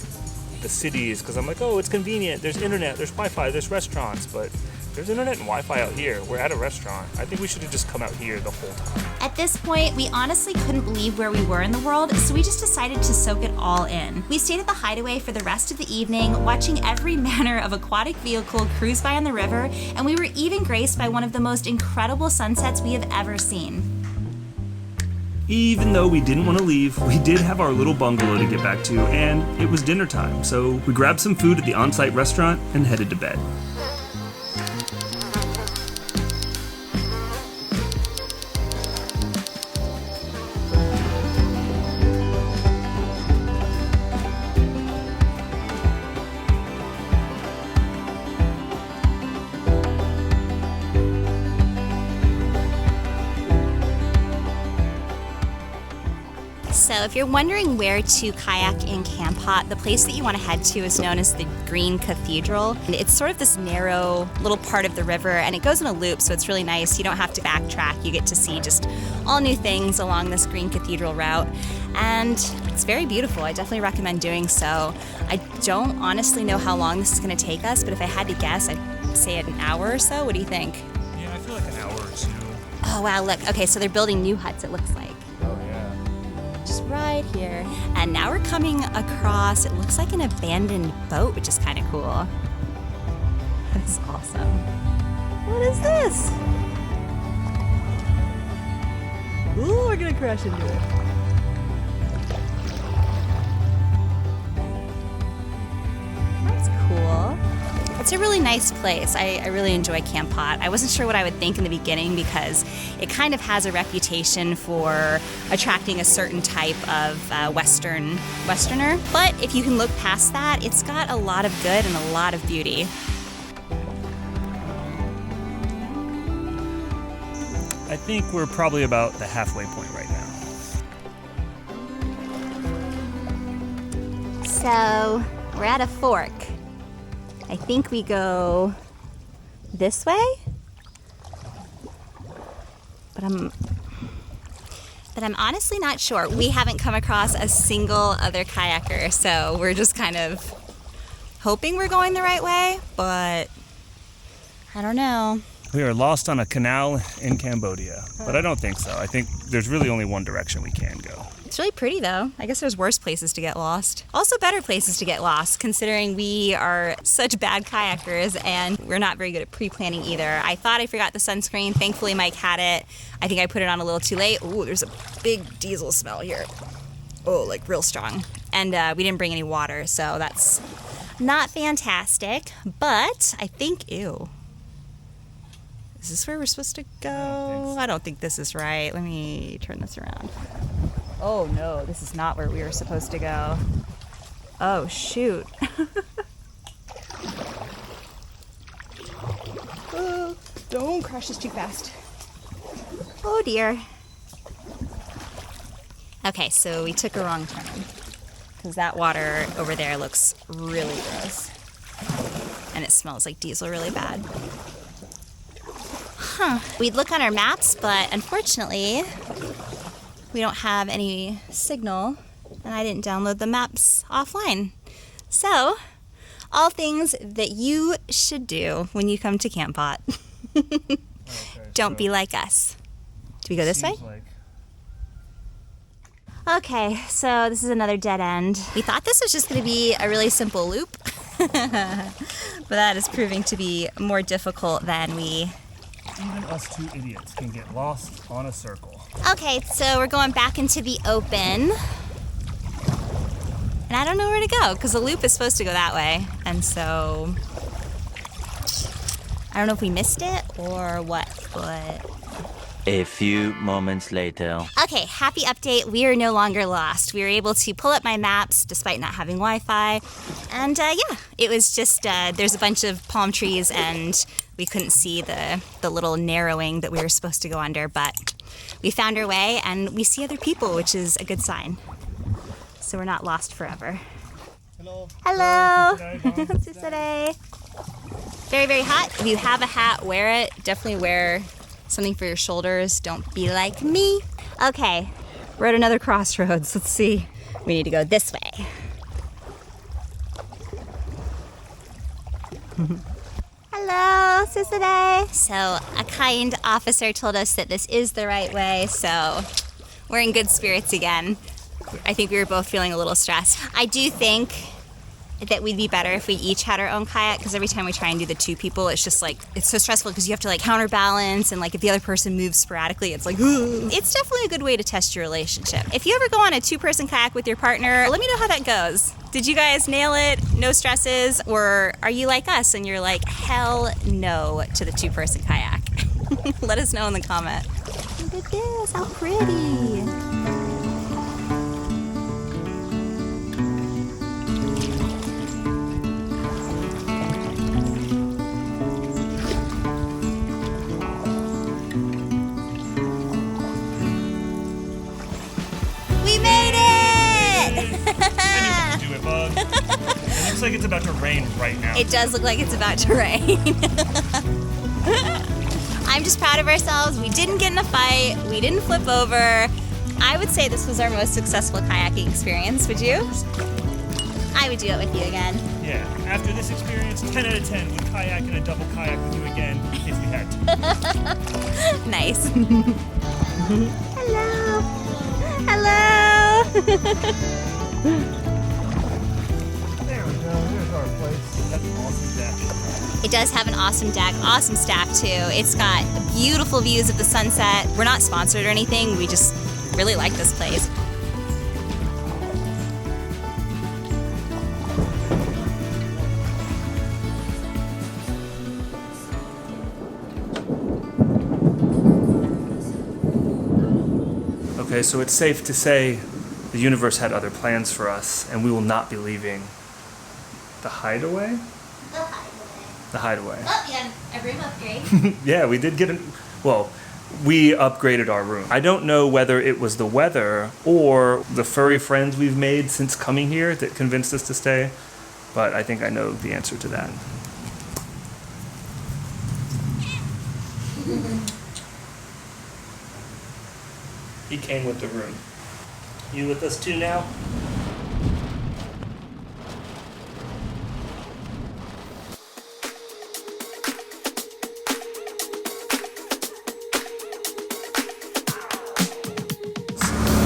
the cities because I'm like, oh, it's convenient. There's internet, there's Wi-Fi, there's restaurants, but there's internet and Wi-Fi out here. We're at a restaurant. I think we should have just come out here the whole time. At this point, we honestly couldn't believe where we were in the world, so we just decided to soak it all in. We stayed at the Hideaway for the rest of the evening, watching every manner of aquatic vehicle cruise by on the river, and we were even graced by one of the most incredible sunsets we have ever seen. Even though we didn't want to leave, we did have our little bungalow to get back to, and it was dinner time, so we grabbed some food at the on-site restaurant and headed to bed. So if you're wondering where to kayak in Kampot, the place that you want to head to is known as the Green Cathedral. And it's sort of this narrow little part of the river, and it goes in a loop, so it's really nice. You don't have to backtrack. You get to see just all new things along this Green Cathedral route. And it's very beautiful. I definitely recommend doing so. I don't honestly know how long this is going to take us, but if I had to guess, I'd say an hour or so. What do you think? Yeah, I feel like an hour or two. Oh, wow, look. Okay, so they're building new huts, it looks like. Oh, yeah. Just right here. And now we're coming across, it looks like an abandoned boat, which is kind of cool. That's awesome. What is this? Ooh, we're gonna crash into it. That's cool. It's a really nice place. I really enjoy Kampot. I wasn't sure what I would think in the beginning because it kind of has a reputation for attracting a certain type of Westerner. But if you can look past that, it's got a lot of good and a lot of beauty. I think we're probably about the halfway point right now. So we're at a fork. I think we go this way, but I'm honestly not sure. We haven't come across a single other kayaker, so we're just kind of hoping we're going the right way, but I don't know. We are lost on a canal in Cambodia, but I don't think so. I think there's really only one direction we can go. It's really pretty though. I guess there's worse places to get lost. Also better places to get lost, considering we are such bad kayakers and we're not very good at pre-planning either. I thought I forgot the sunscreen. Thankfully Mike had it. I think I put it on a little too late. Ooh, there's a big diesel smell here. Oh, like real strong. And we didn't bring any water, so that's not fantastic. But I think, ew. Is this where we're supposed to go? I don't think this is right. Let me turn this around. Oh no, this is not where we were supposed to go. Oh shoot. Oh, don't crash this too fast. Oh dear. Okay, so we took a wrong turn because that water over there looks really gross. And it smells like diesel really bad. We'd look on our maps, but unfortunately, we don't have any signal, and I didn't download the maps offline. So, all things that you should do when you come to Kampot. Okay, Don't be like us. Do we go this way? Okay, so this is another dead end. We thought this was just going to be a really simple loop, but that is proving to be more difficult than we... Even us two idiots can get lost on a circle. Okay, so we're going back into the open. And I don't know where to go, because the loop is supposed to go that way. And so... I don't know if we missed it or what, but... A few moments later. Okay, happy update. We are no longer lost. We were able to pull up my maps despite not having Wi-Fi. And yeah, it was just, there's a bunch of palm trees and we couldn't see the little narrowing that we were supposed to go under, but we found our way and we see other people, which is a good sign. So we're not lost forever. Hello. Hello. Today. Very, very hot. If you have a hat, wear it. Definitely wear something for your shoulders. Don't be like me. Okay, we're at another crossroads. Let's see. We need to go this way. Hello, Susade. So a kind officer told us that this is the right way, so we're in good spirits again. I think we were both feeling a little stressed. I do think that we'd be better if we each had our own kayak, because every time we try and do the two people, it's just like, it's so stressful because you have to like counterbalance, and like if the other person moves sporadically, it's like, ugh. It's definitely a good way to test your relationship. If you ever go on a two-person kayak with your partner, let me know how that goes. Did you guys nail it? No stresses? Or are you like us and you're like, hell no to the two-person kayak? Let us know in the comment. Look at this, how pretty. We made it! like it's about to rain right now. It does look like it's about to rain. I'm just proud of ourselves. We didn't get in a fight. We didn't flip over. I would say this was our most successful kayaking experience. Would you? I would do it with you again. Yeah, after this experience, 10 out of 10 would kayak in a double kayak with you again if we had to. Nice. Hello. Hello. There we go, there's our place. That's an awesome deck. It does have an awesome deck, awesome staff too. It's got beautiful views of the sunset. We're not sponsored or anything. We just really like this place. Okay, so it's safe to say the universe had other plans for us, and we will not be leaving the hideaway? The hideaway. Oh, yeah, a room upgrade. Yeah, we did get we upgraded our room. I don't know whether it was the weather or the furry friends we've made since coming here that convinced us to stay, but I think I know the answer to that. He came with the room. You with us too now?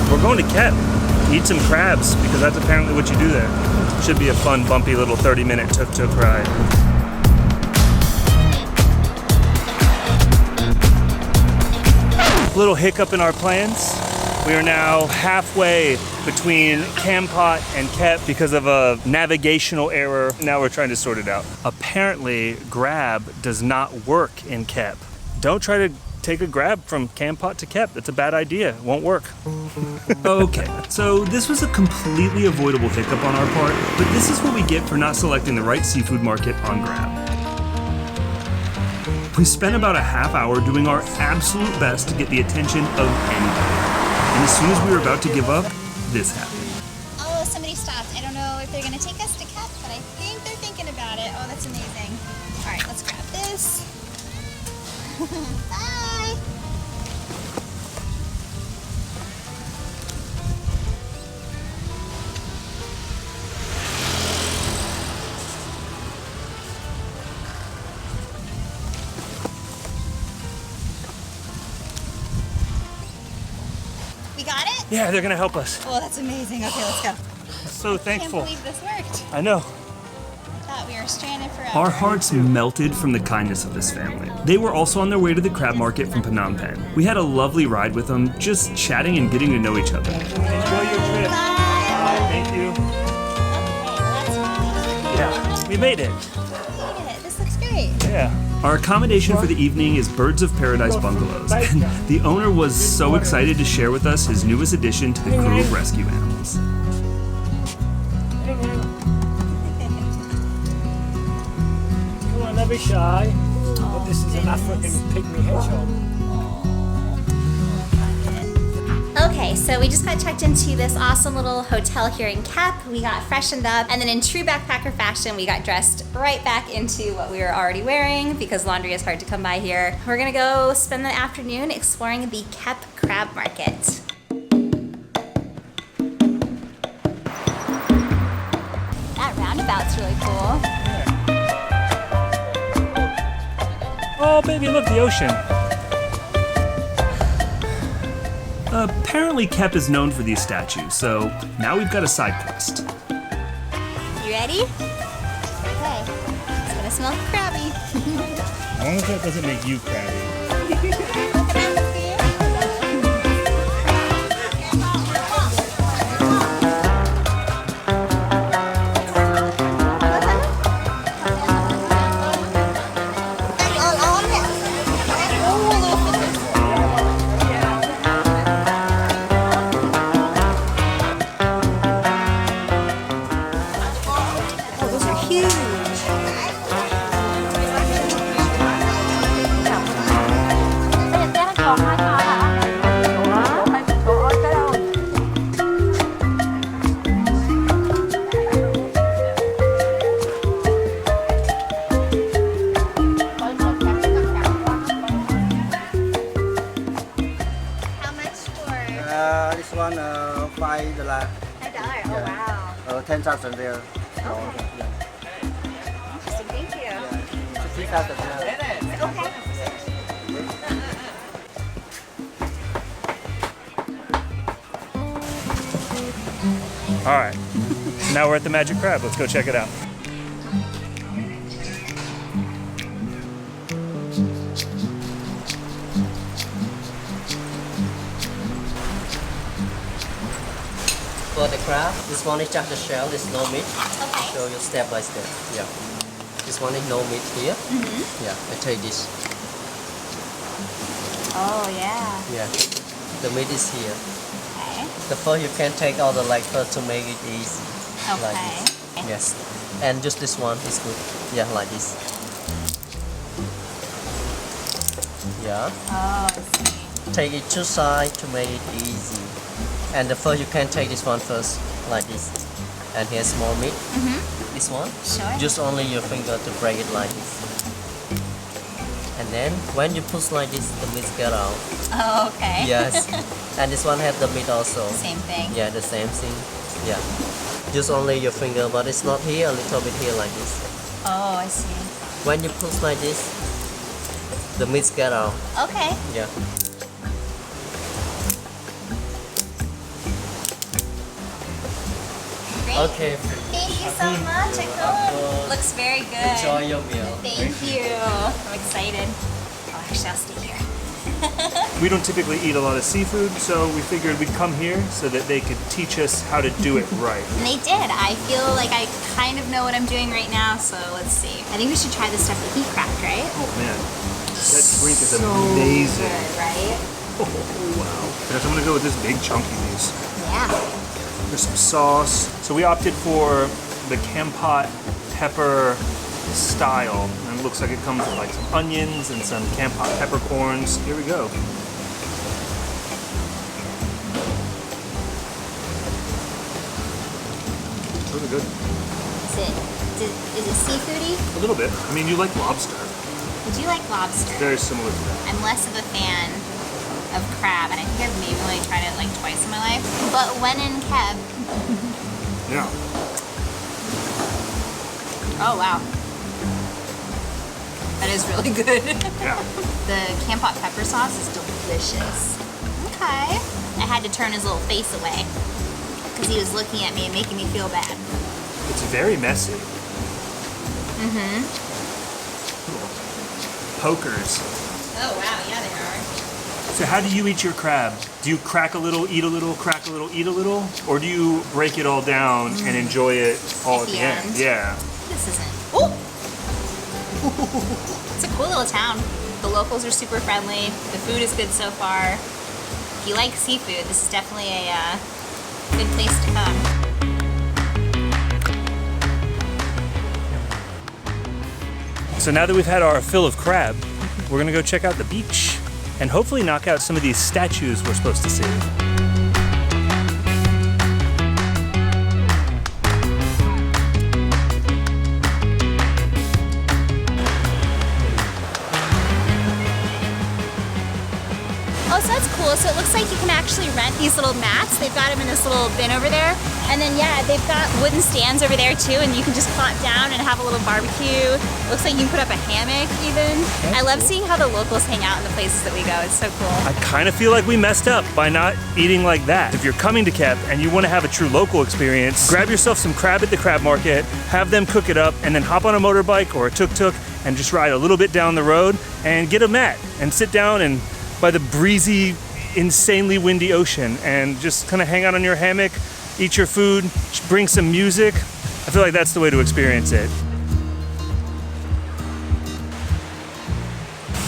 We're going to Kep to eat some crabs because that's apparently what you do there. Should be a fun, bumpy little 30-minute tuk-tuk ride. Little hiccup in our plans. We are now halfway between Kampot and Kep because of a navigational error. Now we're trying to sort it out. Apparently, grab does not work in Kep. Don't try to take a grab from Kampot to Kep. That's a bad idea. It won't work. Okay, so this was a completely avoidable hiccup on our part, but this is what we get for not selecting the right seafood market on Grab. We spent about a half hour doing our absolute best to get the attention of anybody. And as soon as we were about to give up, this happened. Oh, somebody stopped. I don't know if they're going to take us to Kep, but I think they're thinking about it. Oh, that's amazing. All right, let's grab this. Bye. We got it? Yeah, they're gonna help us. Oh, that's amazing. Okay, let's go. So thankful. I can't believe this worked. I know. Thought we were stranded forever. Our hearts melted from the kindness of this family. They were also on their way to the crab market from Phnom Penh. We had a lovely ride with them, just chatting and getting to know each other. Enjoy your trip. Bye. Thank you. Yeah, we made it. This looks great. Yeah. Our accommodation for the evening is Birds of Paradise Bungalows, and the owner was so excited to share with us his newest addition to the crew of rescue animals. Come on, don't be shy. But this is an African pygmy hedgehog. Okay, so we just got checked into this awesome little hotel here in Kep. We got freshened up, and then in true backpacker fashion, we got dressed right back into what we were already wearing because laundry is hard to come by here. We're gonna go spend the afternoon exploring the Kep Crab Market. That roundabout's really cool. Oh, baby, look, the ocean. Apparently Kep is known for these statues, so now we've got a side quest. You ready? Okay, it's gonna smell crabby. As long as that doesn't make you crabby. one, $5. $5. Oh wow. 10,000 there. Interesting. Thank you. 3,000 there. Okay. All right, now we're at the Magic Crab. Let's go check it out. For the crab, this one is just the shell, there's no meat. Okay. Show you step by step. Yeah. This one is no meat here. Yeah, I take this. Oh, yeah. Yeah. The meat is here. Okay. The first you can take all the leg first to make it easy. Like Okay. this. Yes. And just this one is good. Yeah, like this. Yeah. Oh, I see. Take it two sides to make it easy. And the first you can take this one first, like this. And here's more meat. This one. Sure. Just only your finger to break it like this. And then when you push like this, the meat get out. Oh, okay. Yes. And this one have the meat also. Same thing. Yeah, the same thing. Yeah. Just only your finger, but it's not here, a little bit here like this. Oh, I see. When you push like this, the meat get out. Okay. Yeah. Great. Okay. Thank you so much. Looks very good. Enjoy your meal. Thank you. I'm excited. Oh, actually, I'll stay here. We don't typically eat a lot of seafood, so we figured we'd come here so that they could teach us how to do it right. And they did. I feel like I kind of know what I'm doing right now, so let's see. I think we should try this stuff that he cracked, right? Oh man, that drink is amazing. Good, right? Oh wow. Guys, I'm gonna go with this big chunky piece. Yeah. There's some sauce. So we opted for the Kampot pepper style, and it looks like it comes with like some onions and some Kampot peppercorns. Here we go. Really good. Is it seafoody? A little bit. I mean, you like lobster. I do like lobster. Very similar to that. I'm less of a fan of crab, and I think I've maybe only tried it like twice in my life. But when in Kep, Yeah. oh wow, that is really good. Yeah. The Kampot pepper sauce is delicious. Okay. I had to turn his little face away because he was looking at me and making me feel bad. It's very messy. Pokers. Oh wow, yeah they are. So how do you eat your crab? Do you crack a little, eat a little, crack a little, eat a little? Or do you break it all down and enjoy it all at the end? Yeah. This isn't. Oh! It's a cool little town. The locals are super friendly. The food is good so far. If you like seafood, this is definitely a good place to come. So now that we've had our fill of crab, we're gonna go check out the beach and hopefully knock out some of these statues we're supposed to see. Oh, so that's cool. So it looks like you can actually rent these little mats. They've got them in this little bin over there. And then, yeah, they've got wooden stands over there too, and you can just climb down and have a little barbecue. Looks like you can put up a hammock even. I love seeing how the locals hang out in the places that we go. It's so cool. I kind of feel like we messed up by not eating like that. If you're coming to Kep and you want to have a true local experience, grab yourself some crab at the crab market, have them cook it up, and then hop on a motorbike or a tuk-tuk and just ride a little bit down the road and get a mat and sit down and by the breezy, insanely windy ocean and just kind of hang out on your hammock, eat your food, bring some music. I feel like that's the way to experience it.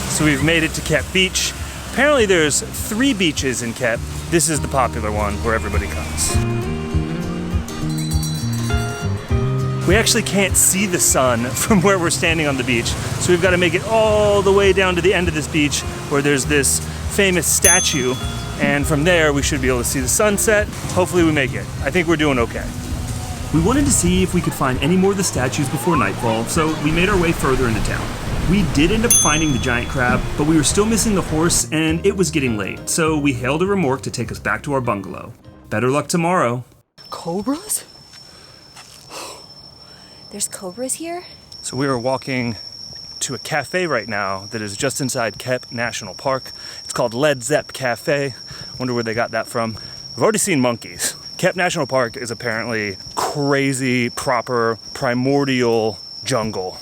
So we've made it to Kep Beach. Apparently there's 3 beaches in Kep. This is the popular one where everybody comes. We actually can't see the sun from where we're standing on the beach, so we've got to make it all the way down to the end of this beach where there's this famous statue, and from there we should be able to see the sunset. Hopefully we make it. I think we're doing okay. We wanted to see if we could find any more of the statues before nightfall, so we made our way further into town. We did end up finding the giant crab, but we were still missing the horse and it was getting late, so we hailed a remorque to take us back to our bungalow. Better luck tomorrow. Cobras? There's cobras here? So we are walking to a cafe right now that is just inside Kep National Park. It's called Led Zepp Cafe. Wonder where they got that from. We've already seen monkeys. Kep National Park is apparently crazy, proper, primordial jungle.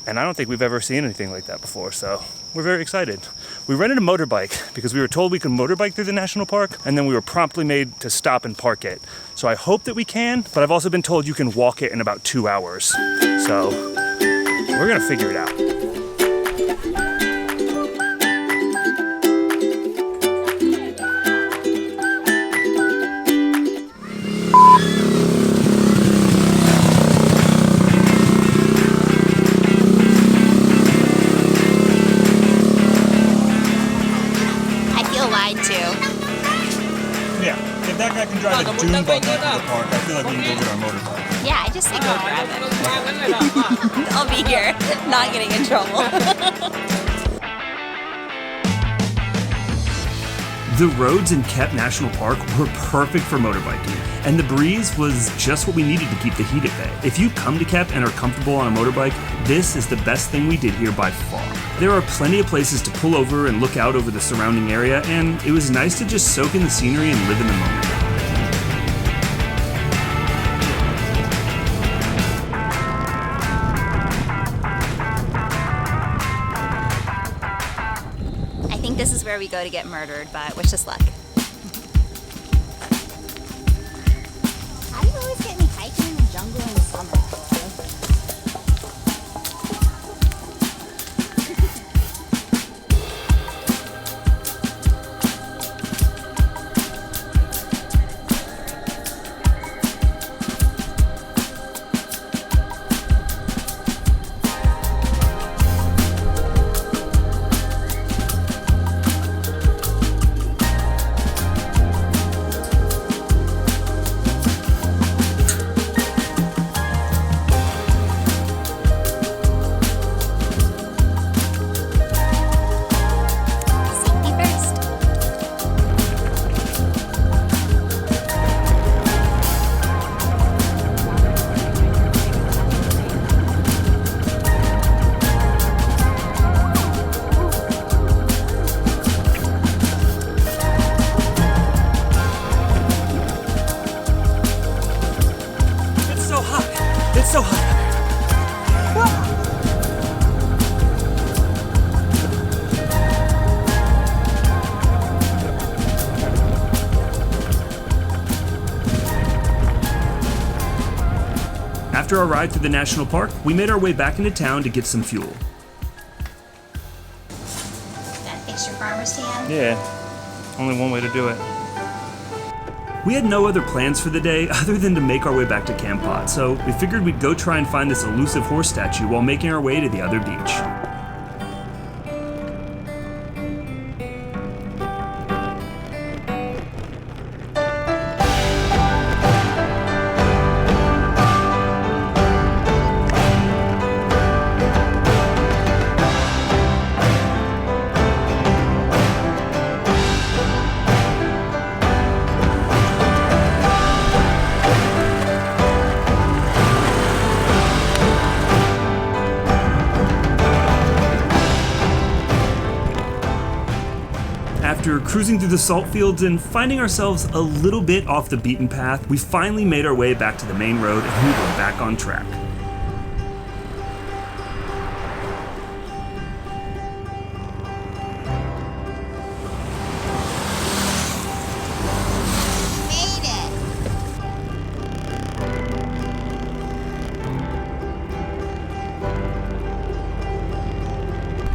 And I don't think we've ever seen anything like that before, so we're very excited. We rented a motorbike because we were told we could motorbike through the national park, and then we were promptly made to stop and park it. So I hope that we can, but I've also been told you can walk it in about 2 hours. So we're gonna figure it out. Yeah, if that guy can drive a dune buggy to the park, I feel like we can go get our motorbike. Yeah, I just say go grab it. I'll be here, not getting in trouble. The roads in Kep National Park were perfect for motorbiking, and the breeze was just what we needed to keep the heat at bay. If you come to Kep and are comfortable on a motorbike, this is the best thing we did here by far. There are plenty of places to pull over and look out over the surrounding area, and it was nice to just soak in the scenery and live in the moment. I think this is where we go to get murdered, but wish us luck. How do you always get me hiking in the jungle in the summer? It's so hot. After our ride through the national park, we made our way back into town to get some fuel. That fix your farmer's tan? Yeah, only one way to do it. We had no other plans for the day other than to make our way back to Kampot, so we figured we'd go try and find this elusive horse statue while making our way to the other beach. After cruising through the salt fields and finding ourselves a little bit off the beaten path, we finally made our way back to the main road and we were back on track.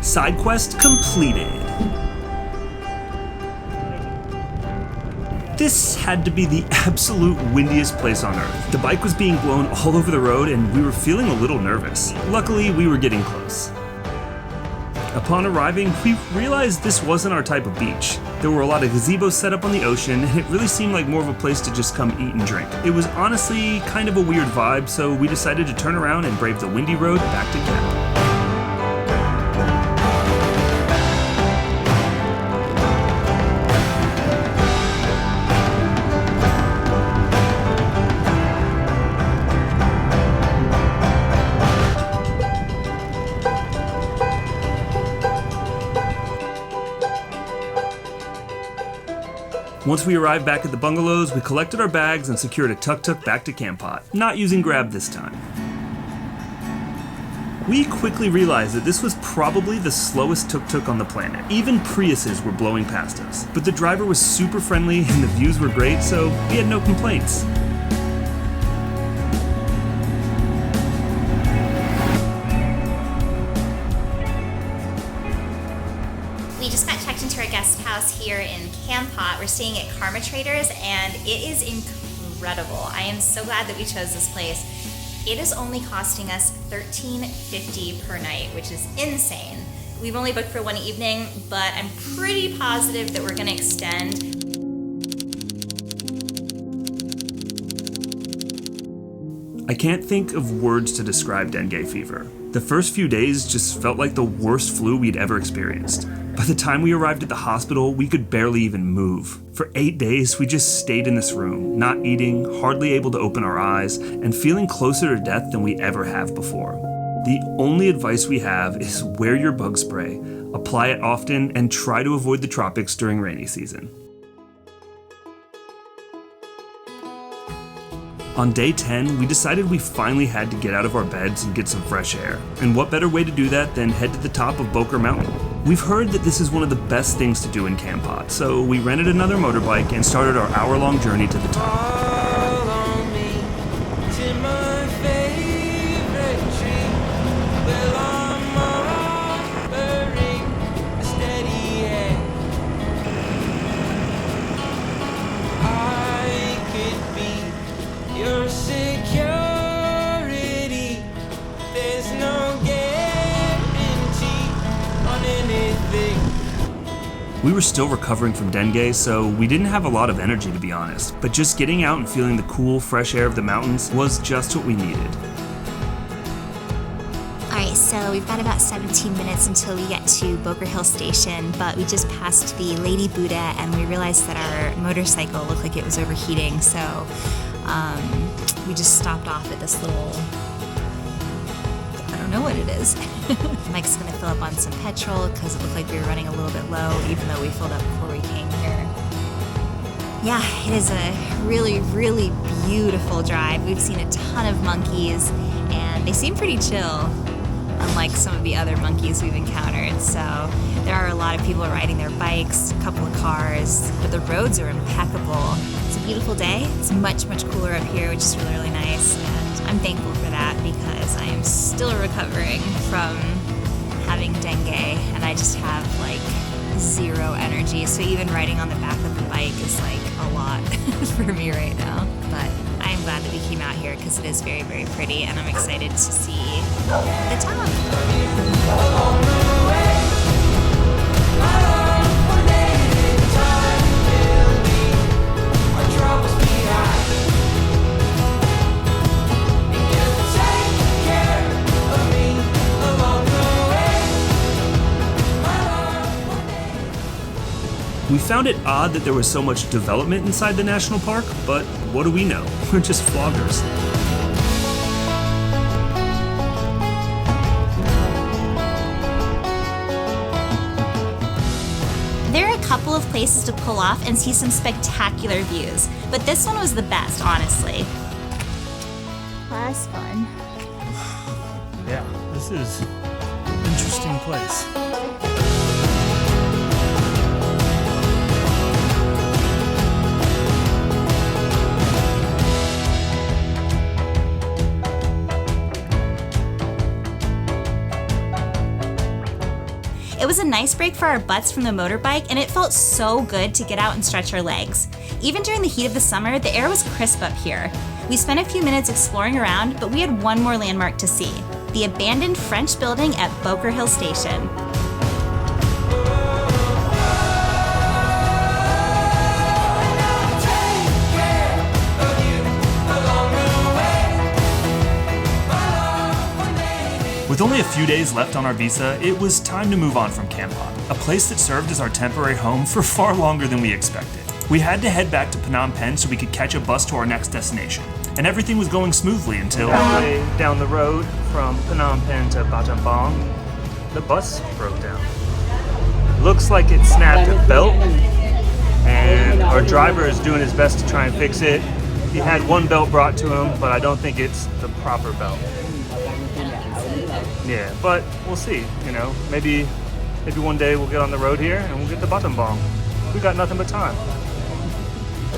Side quest completed. This had to be the absolute windiest place on earth. The bike was being blown all over the road and we were feeling a little nervous. Luckily, we were getting close. Upon arriving, we realized this wasn't our type of beach. There were a lot of gazebos set up on the ocean and it really seemed like more of a place to just come eat and drink. It was honestly kind of a weird vibe, so we decided to turn around and brave the windy road back to Kep. Once we arrived back at the bungalows, we collected our bags and secured a tuk-tuk back to Kampot, not using Grab this time. We quickly realized that this was probably the slowest tuk-tuk on the planet. Even Priuses were blowing past us. But the driver was super friendly and the views were great, so we had no complaints. We just got checked into our guest house here in Kampot. We're staying at Karma Traders and it is incredible. I am so glad that we chose this place. It is only costing us $13.50 per night, which is insane. We've only booked for one evening, but I'm pretty positive that we're gonna extend. I can't think of words to describe dengue fever. The first few days just felt like the worst flu we'd ever experienced. By the time we arrived at the hospital, we could barely even move. For 8 days, we just stayed in this room, not eating, hardly able to open our eyes, and feeling closer to death than we ever have before. The only advice we have is wear your bug spray, apply it often, and try to avoid the tropics during rainy season. On day 10, we decided we finally had to get out of our beds and get some fresh air. And what better way to do that than head to the top of Bokor Mountain? We've heard that this is one of the best things to do in Kampot, so we rented another motorbike and started our hour-long journey to the top. We were still recovering from dengue, so we didn't have a lot of energy, to be honest. But just getting out and feeling the cool, fresh air of the mountains was just what we needed. Alright, so we've got about 17 minutes until we get to Bokor Hill Station, but we just passed the Lady Buddha and we realized that our motorcycle looked like it was overheating, so we just stopped off at this little... I don't know what it is. Mike's gonna fill up on some petrol because it looked like we were running a little bit low, even though we filled up before we came here. Yeah, it is a really, really beautiful drive. We've seen a ton of monkeys and they seem pretty chill, unlike some of the other monkeys we've encountered. So there are a lot of people riding their bikes, a couple of cars, but the roads are impeccable. It's a beautiful day. It's much, much cooler up here, which is really, really nice. And I'm thankful for that because I am still recovering from having dengue and I just have like zero energy. So even riding on the back of the bike is like a lot for me right now. But I am glad that we came out here because it is very, very pretty and I'm excited to see the top. We found it odd that there was so much development inside the national park, but what do we know? We're just vloggers. There are a couple of places to pull off and see some spectacular views, but this one was the best, honestly. That's fun. Yeah, this is an interesting place. It was a nice break for our butts from the motorbike, and it felt so good to get out and stretch our legs. Even during the heat of the summer, the air was crisp up here. We spent a few minutes exploring around, but we had one more landmark to see: the abandoned French building at Bokor Hill Station. With only a few days left on our visa, it was time to move on from Kampot, a place that served as our temporary home for far longer than we expected. We had to head back to Phnom Penh so we could catch a bus to our next destination, and everything was going smoothly until... Halfway down the road from Phnom Penh to Battambang, the bus broke down. Looks like it snapped a belt, and our driver is doing his best to try and fix it. He had one belt brought to him, but I don't think it's the proper belt. Yeah, but we'll see, you know. Maybe one day we'll get on the road here and we'll get the Battambang. We got nothing but time.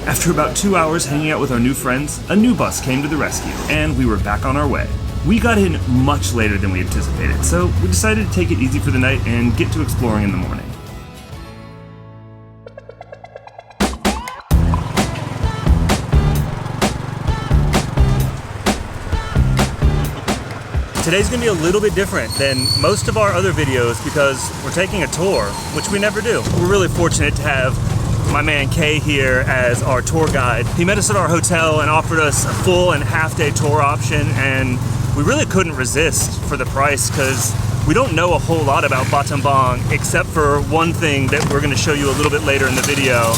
After about 2 hours hanging out with our new friends, a new bus came to the rescue, and we were back on our way. We got in much later than we anticipated, so we decided to take it easy for the night and get to exploring in the morning. Today's gonna be a little bit different than most of our other videos because we're taking a tour, which we never do. We're really fortunate to have my man Kay here as our tour guide. He met us at our hotel and offered us a full and half-day tour option, and we really couldn't resist for the price because we don't know a whole lot about Battambang except for one thing that we're gonna show you a little bit later in the video.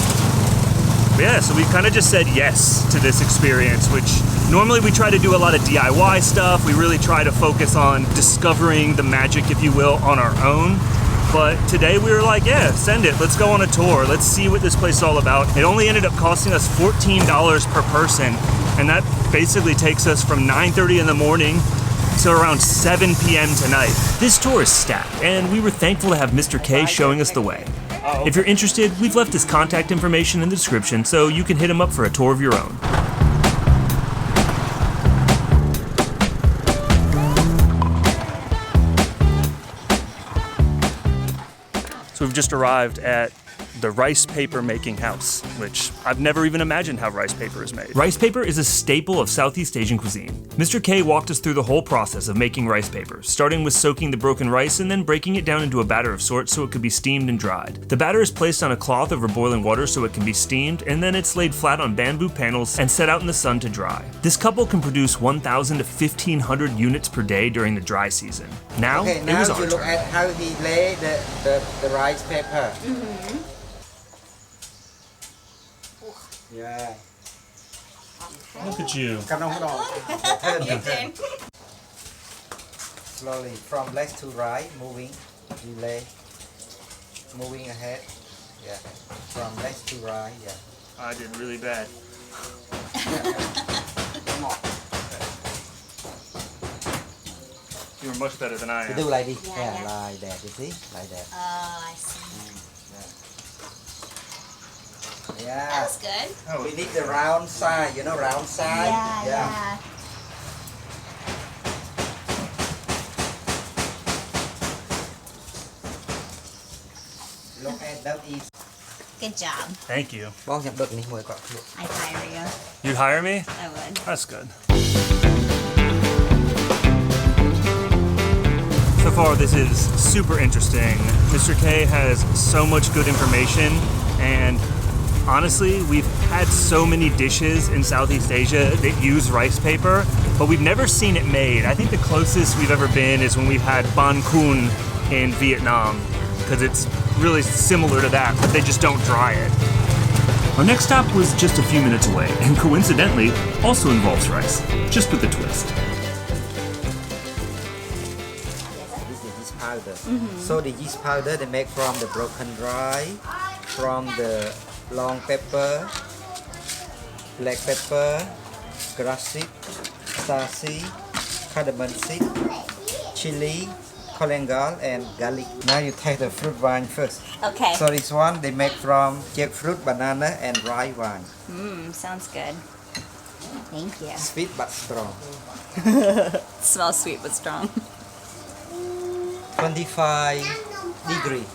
But yeah, so we kind of just said yes to this experience, which normally we try to do a lot of DIY stuff. We really try to focus on discovering the magic, if you will, on our own. But today we were like, yeah, send it. Let's go on a tour. Let's see what this place is all about. It only ended up costing us $14 per person. And that basically takes us from 9:30 in the morning to around 7 p.m. tonight. This tour is stacked, and we were thankful to have Mr. K showing us the way. If you're interested, we've left his contact information in the description so you can hit him up for a tour of your own. So we've just arrived at the rice paper making house, which I've never even imagined how rice paper is made. Rice paper is a staple of Southeast Asian cuisine. Mr. K walked us through the whole process of making rice paper, starting with soaking the broken rice and then breaking it down into a batter of sorts so it could be steamed and dried. The batter is placed on a cloth over boiling water so it can be steamed, and then it's laid flat on bamboo panels and set out in the sun to dry. This couple can produce 1,000 to 1,500 units per day during the dry season. Now, it was our you look turn. at how he lay the rice paper. Yeah. Look at you. Come on, turn. Slowly, from left to right, moving, delay, moving ahead. Yeah, from left to right, yeah. I did really bad. Come on. You were much better than I You am. do like this. Yeah, Yeah, yeah. like that, you see? Like that. Oh, I see. Yeah. That was good. We need the round side, you know, round side? Yeah. Look at that is. Good job. Thank you. Bóng nhập được này, mời gọi. I'd hire you. You'd hire me? I would. That's good. So far, this is super interesting. Mr. K has so much good information, and honestly, we've had so many dishes in Southeast Asia that use rice paper, but we've never seen it made. I think the closest we've ever been is when we've had banh cuon in Vietnam, because it's really similar to that, but they just don't dry it. Our next stop was just a few minutes away, and coincidentally, also involves rice, just with a twist. This is yeast powder. So the yeast powder they make from the broken rice, from the long pepper, black pepper, grass seed, star seed, cardamom seed, chili, coriander, and garlic. Now you take the fruit wine first. Okay. So this one they make from jackfruit, banana, and rye wine. Sounds good. Thank you. Sweet but strong. Smells sweet but strong. 25 degree.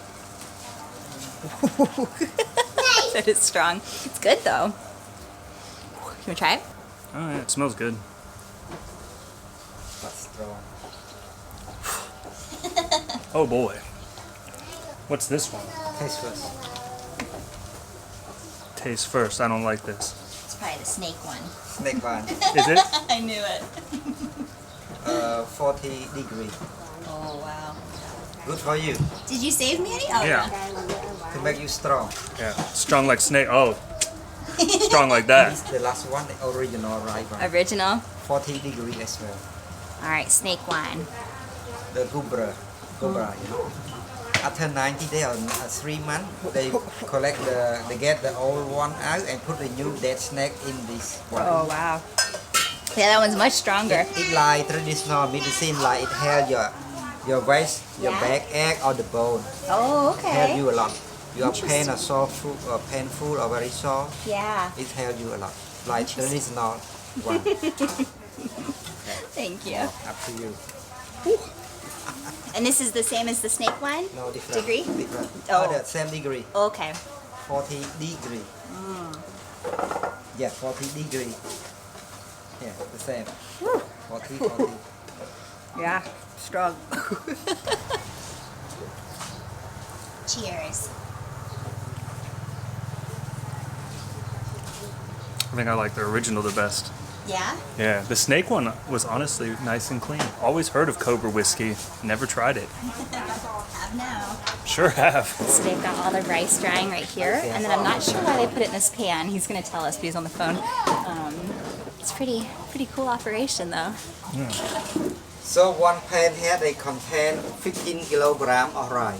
That is strong. It's good though. You wanna try it? Oh yeah, it smells good. But strong. Oh boy. What's this one? Taste first. Taste first. I don't like this. It's probably the snake one. Snake one. Is it? I knew it. 40 degree. Oh wow. Good for you. Did you save me any? Oh Yeah. To make you strong. Yeah. Strong like snake. Oh. Strong like that. This is the last one, the original rye wine. Original. 40 degree as well. All right, snake wine. The gubra, you know. After 90 days or 3 months, they collect they get the old one out and put the new dead snake in this one. Oh, wow. Yeah, that one's much stronger. It like traditional medicine, like it help your waist, your back ache or the bone. Oh, It help okay. you a lot. You are pain or sore or painful or very sore. Yeah. It help you a lot. Like traditional one. Thank you. Up to you. And this is the same as the snake one? No different. Degree? Different. Oh. The same degree. Okay. 40 degree. Yeah, 40 degree. Yeah, the same. 40. Yeah, strong. Cheers. I think I like the original the best. Yeah? Yeah, the snake one was honestly nice and clean. Always heard of Cobra whiskey, never tried it. Have now. Sure have. So they've got all the rice drying right here, and then I'm not sure why they put it in this pan. He's gonna tell us, but he's on the phone. It's pretty cool operation though. So one pan here they contain 15 kilogram of rice.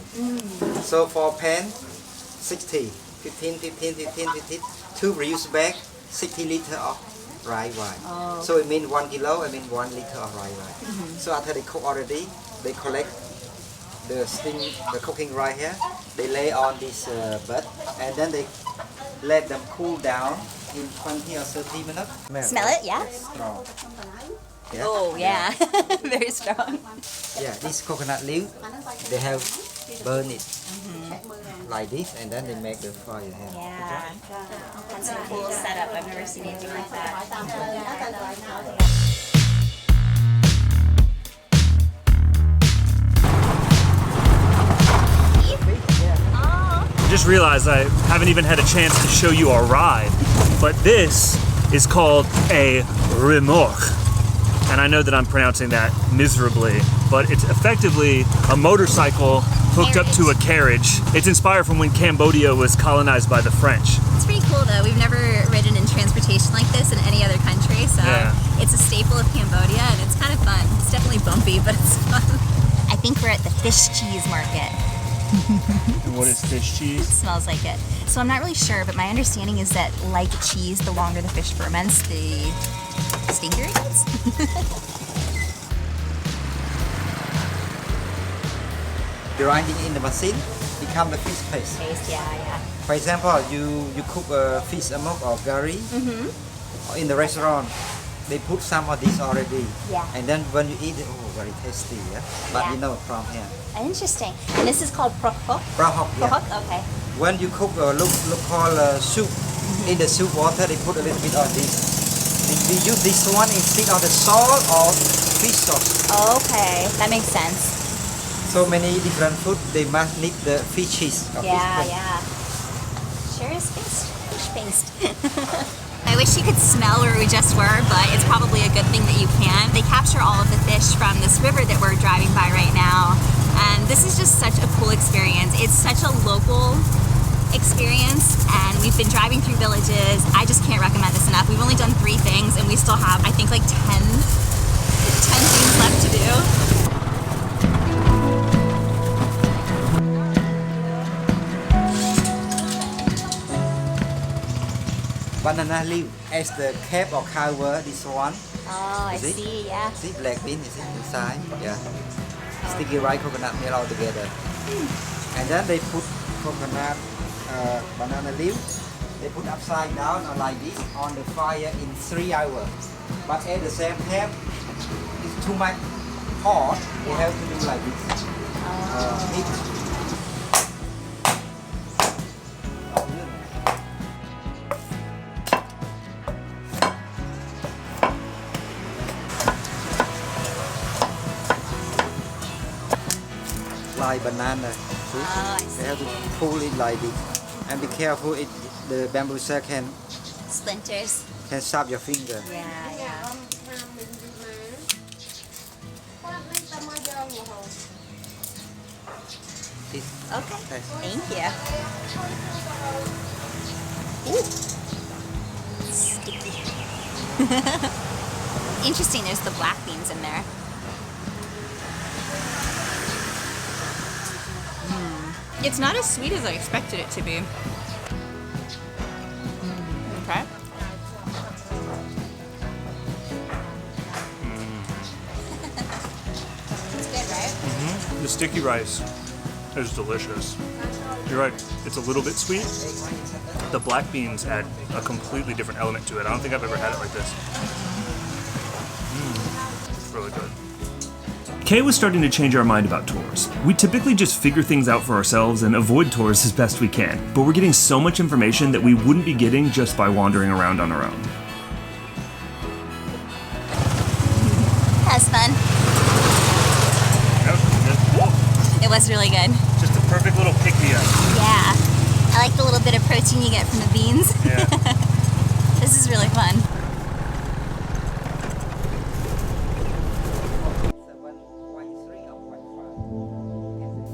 So for pan 60, 15. To reuse back 60 liter of rice wine. Oh. So it means 1 kilo, I mean 1 liter of rice wine. So after they cook already, they collect the cooking rice here. They lay on this bed and then they let them cool down in 20 or 30 minutes. Smell it, yeah? Strong. Yeah. Oh yeah, very strong. Yeah, this coconut leaf, they have burn it like this, and then they make the fire here. Yeah, that's a cool setup. I've never seen anything like that. I just realized I haven't even had a chance to show you our ride, but this is called a remorque. And I know that I'm pronouncing that miserably, but it's effectively a motorcycle hooked up to a carriage. It's inspired from when Cambodia was colonized by the French. It's pretty cool though. We've never ridden in transportation like this in any other country, so it's a staple of Cambodia and it's kind of fun. It's definitely bumpy, but it's fun. I think we're at the fish cheese market. And what is fish cheese? It smells like it. So I'm not really sure, but my understanding is that like cheese, the longer the fish ferments, the stinkier it gets. Grinding in the machine become the fish paste. Yeah. For example, you cook a fish amok or curry or in the restaurant. They put some of this already. Yeah. And then when you eat it, oh, very tasty. Yeah. But Yeah. you know from here. Interesting. And this is called prohok. Prohok, yeah. Prohok, okay. When you cook look called soup, in the soup water they put a little bit of this. We use this one instead of the salt or fish sauce. Okay, that makes sense. So many different food, they must need the fish cheese. Or fish paste. Yeah. Sure is fish paste. I wish you could smell where we just were, but it's probably a good thing that you can. They capture all of the fish from this river that we're driving by right now. And this is just such a cool experience. It's such a local experience, and we've been driving through villages. I just can't recommend this enough. We've only done 3 things, and we still have, I think, like 10 things left to do. Banana leaf as the cap or cover this one. Oh, I Is it? see, yeah. See black bean is it inside? Yeah. Sticky rice coconut meal all together. And then they put coconut banana leaf. They put upside down or like this on the fire in 3 hours. But at the same time, it's too much hot. You have to do like this. Heat. Like banana. See? Oh, I see. They have to pull it like this. And be careful, the bamboo sack can Splinters. stab your finger. Yeah. Okay, thank you. Ooh. Sticky. Interesting, there's the black beans in there. It's not as sweet as I expected it to be. Okay. It's good, right? The sticky rice is delicious. You're right, it's a little bit sweet. The black beans add a completely different element to it. I don't think I've ever had it like this. It's really good. Kay was starting to change our mind about tours. We typically just figure things out for ourselves and avoid tours as best we can, but we're getting so much information that we wouldn't be getting just by wandering around on our own. That was fun. That was pretty good. It was really good. Just a perfect little pick-me-up. Yeah. I like the little bit of protein you get from the beans. Yeah. This is really fun.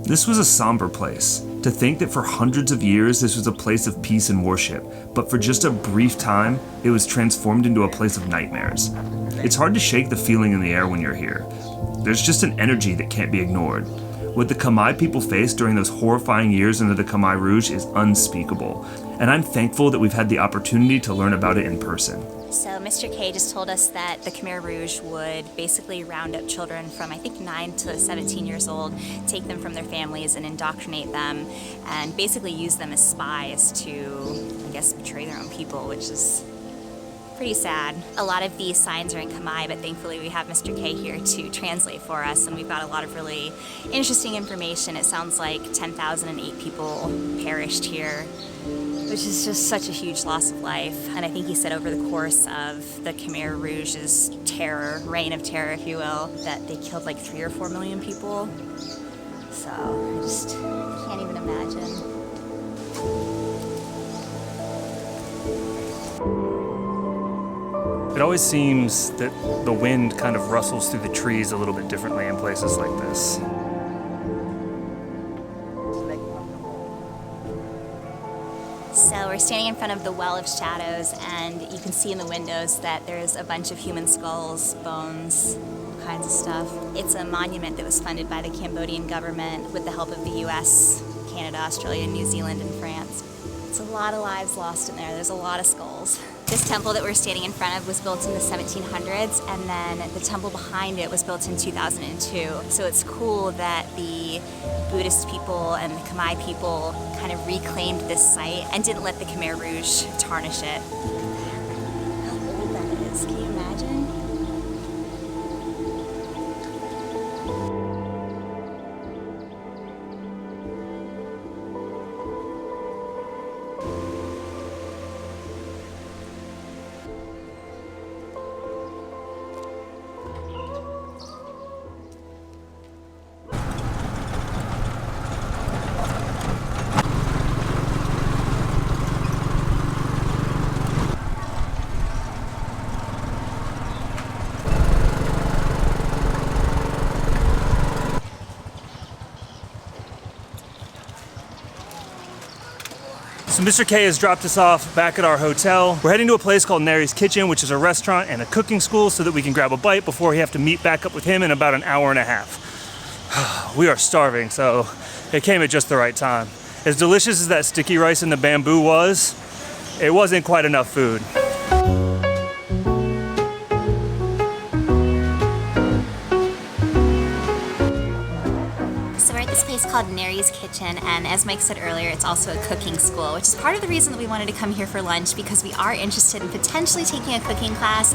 This was a somber place. To think that for hundreds of years this was a place of peace and worship, but for just a brief time, it was transformed into a place of nightmares. It's hard to shake the feeling in the air when you're here. There's just an energy that can't be ignored. What the Khmer people faced during those horrifying years under the Khmer Rouge is unspeakable, and I'm thankful that we've had the opportunity to learn about it in person. So Mr. K just told us that the Khmer Rouge would basically round up children from I think 9 to 17 years old, take them from their families and indoctrinate them, and basically use them as spies to, I guess, betray their own people, which is pretty sad. A lot of these signs are in Khmer, but thankfully we have Mr. K here to translate for us, and we've got a lot of really interesting information. It sounds like 10,008 people perished here, which is just such a huge loss of life. And I think he said over the course of the Khmer Rouge's terror, reign of terror, if you will, that they killed like 3 or 4 million people. So I just can't even imagine. It always seems that the wind kind of rustles through the trees a little bit differently in places like this. So we're standing in front of the Well of Shadows, and you can see in the windows that there's a bunch of human skulls, bones, all kinds of stuff. It's a monument that was funded by the Cambodian government with the help of the US, Canada, Australia, New Zealand, and France. It's a lot of lives lost in there. There's a lot of skulls. This temple that we're standing in front of was built in the 1700s, and then the temple behind it was built in 2002. So it's cool that the Buddhist people and the Khmer people kind of reclaimed this site and didn't let the Khmer Rouge tarnish it. How old that is, can you imagine? So Mr. K has dropped us off back at our hotel. We're heading to a place called Neri's Kitchen, which is a restaurant and a cooking school, so that we can grab a bite before we have to meet back up with him in about an hour and a half. We are starving, so it came at just the right time. As delicious as that sticky rice in the bamboo was, it wasn't quite enough food. Place called Neri's Kitchen, and as Mike said earlier, it's also a cooking school, which is part of the reason that we wanted to come here for lunch, because we are interested in potentially taking a cooking class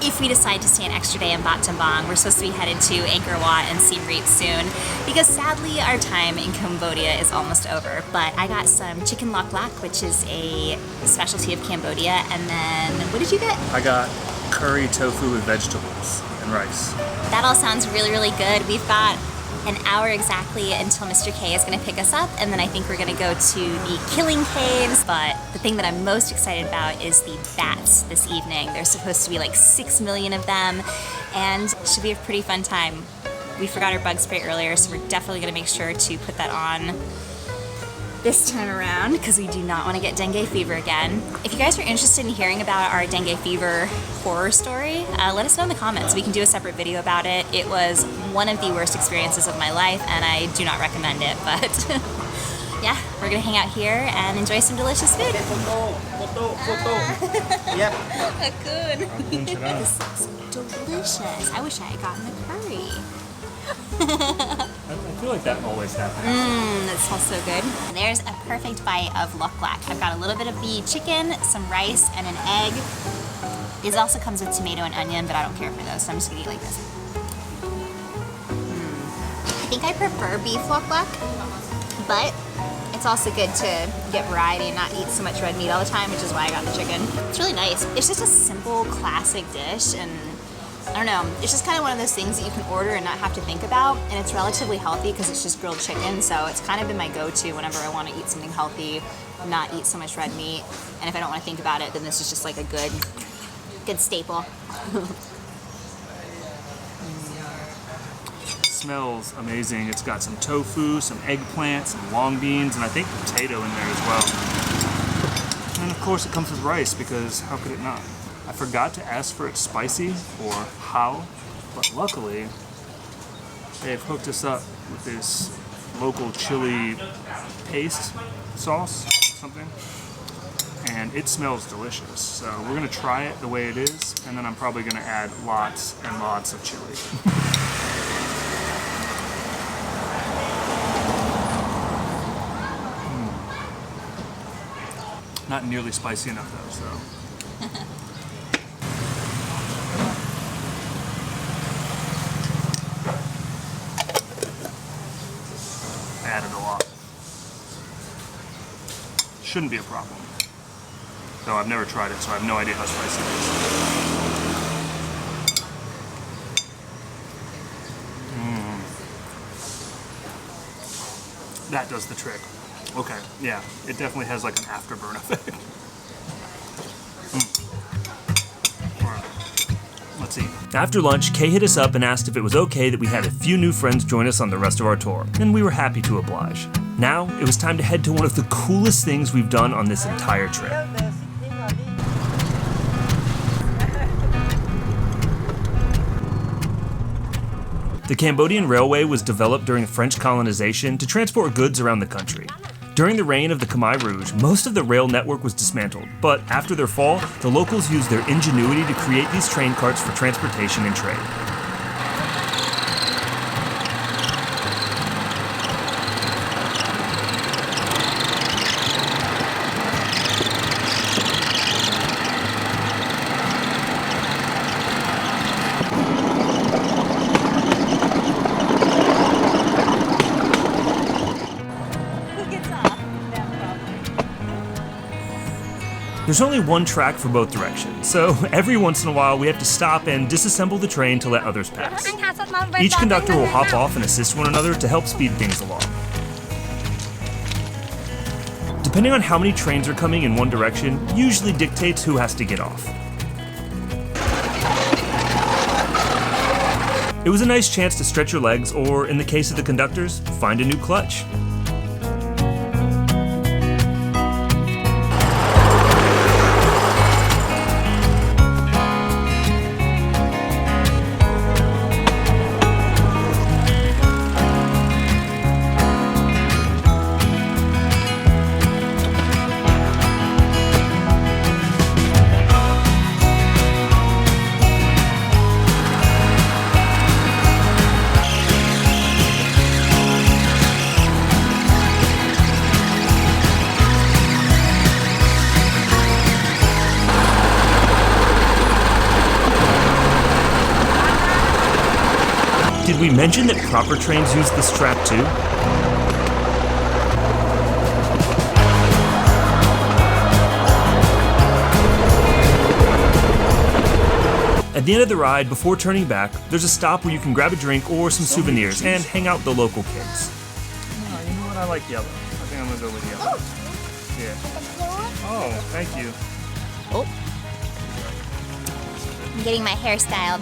if we decide to stay an extra day in Battambang. We're supposed to be headed to Angkor Wat and Siem Reap soon, because sadly our time in Cambodia is almost over. But I got some chicken lok lak, which is a specialty of Cambodia, and then what did you get? I got curry tofu with vegetables and rice. That all sounds really, really good. We've got an hour exactly until Mr. K is going to pick us up, and then I think we're going to go to the Killing Caves. But the thing that I'm most excited about is the bats this evening. There's supposed to be like 6 million of them, and it should be a pretty fun time. We forgot our bug spray earlier, so we're definitely going to make sure to put that on this time around, because we do not want to get dengue fever again. If you guys are interested in hearing about our dengue fever horror story, let us know in the comments. We can do a separate video about it. It was one of the worst experiences of my life, and I do not recommend it, but yeah, we're gonna hang out here and enjoy some delicious food. Yep. Good. This looks delicious. I wish I had gotten the curry. I feel like that always happens. That smells so good. There's a perfect bite of loklak. I've got a little bit of the chicken, some rice, and an egg. This also comes with tomato and onion, but I don't care for those, so I'm just gonna eat like this. I think I prefer beef loklak, but it's also good to get variety and not eat so much red meat all the time, which is why I got the chicken. It's really nice. It's just a simple, classic dish, and I don't know, it's just kind of one of those things that you can order and not have to think about, and it's relatively healthy because it's just grilled chicken, so it's kind of been my go-to whenever I want to eat something healthy, not eat so much red meat, and if I don't want to think about it, then this is just like a good staple. Smells amazing. It's got some tofu, some eggplant, some long beans, and I think potato in there as well. And of course it comes with rice, because how could it not? I forgot to ask for it spicy or how, but luckily they've hooked us up with this local chili paste sauce, something, and it smells delicious. So we're gonna try it the way it is, and then I'm probably gonna add lots and lots of chili. Not nearly spicy enough though, so. I added a lot. Shouldn't be a problem. Though I've never tried it, so I have no idea how spicy it is. That does the trick. Okay, yeah, it definitely has like an afterburn effect. All right, let's see. After lunch, Kay hit us up and asked if it was okay that we had a few new friends join us on the rest of our tour, and we were happy to oblige. Now, it was time to head to one of the coolest things we've done on this entire trip. The Cambodian Railway was developed during French colonization to transport goods around the country. During the reign of the Khmer Rouge, most of the rail network was dismantled, but after their fall, the locals used their ingenuity to create these train carts for transportation and trade. There's only one track for both directions, so every once in a while we have to stop and disassemble the train to let others pass. Each conductor will hop off and assist one another to help speed things along. Depending on how many trains are coming in one direction, usually dictates who has to get off. It was a nice chance to stretch your legs, or in the case of the conductors, find a new clutch. Did we mention that proper trains use this track too? At the end of the ride, before turning back, there's a stop where you can grab a drink or some souvenirs and hang out with the local kids. Oh, you know what? I like yellow. I think I'm gonna go with yellow. Yeah. Oh, thank you. Oh. I'm getting my hair styled.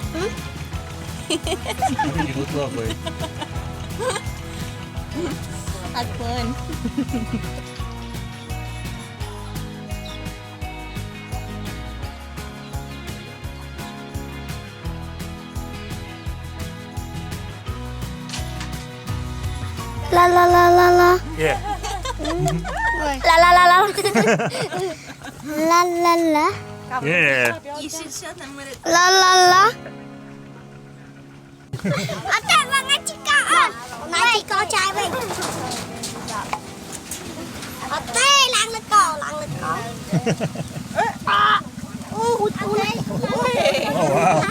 I think you look lovely. That's fun. La la la la la. Yeah. La la la la. La la la. Yeah. You should show them what it La la la. Ate là ngay chị cả. Nay chị có trai mình. Ate lang lực cỏ. Oh, wow.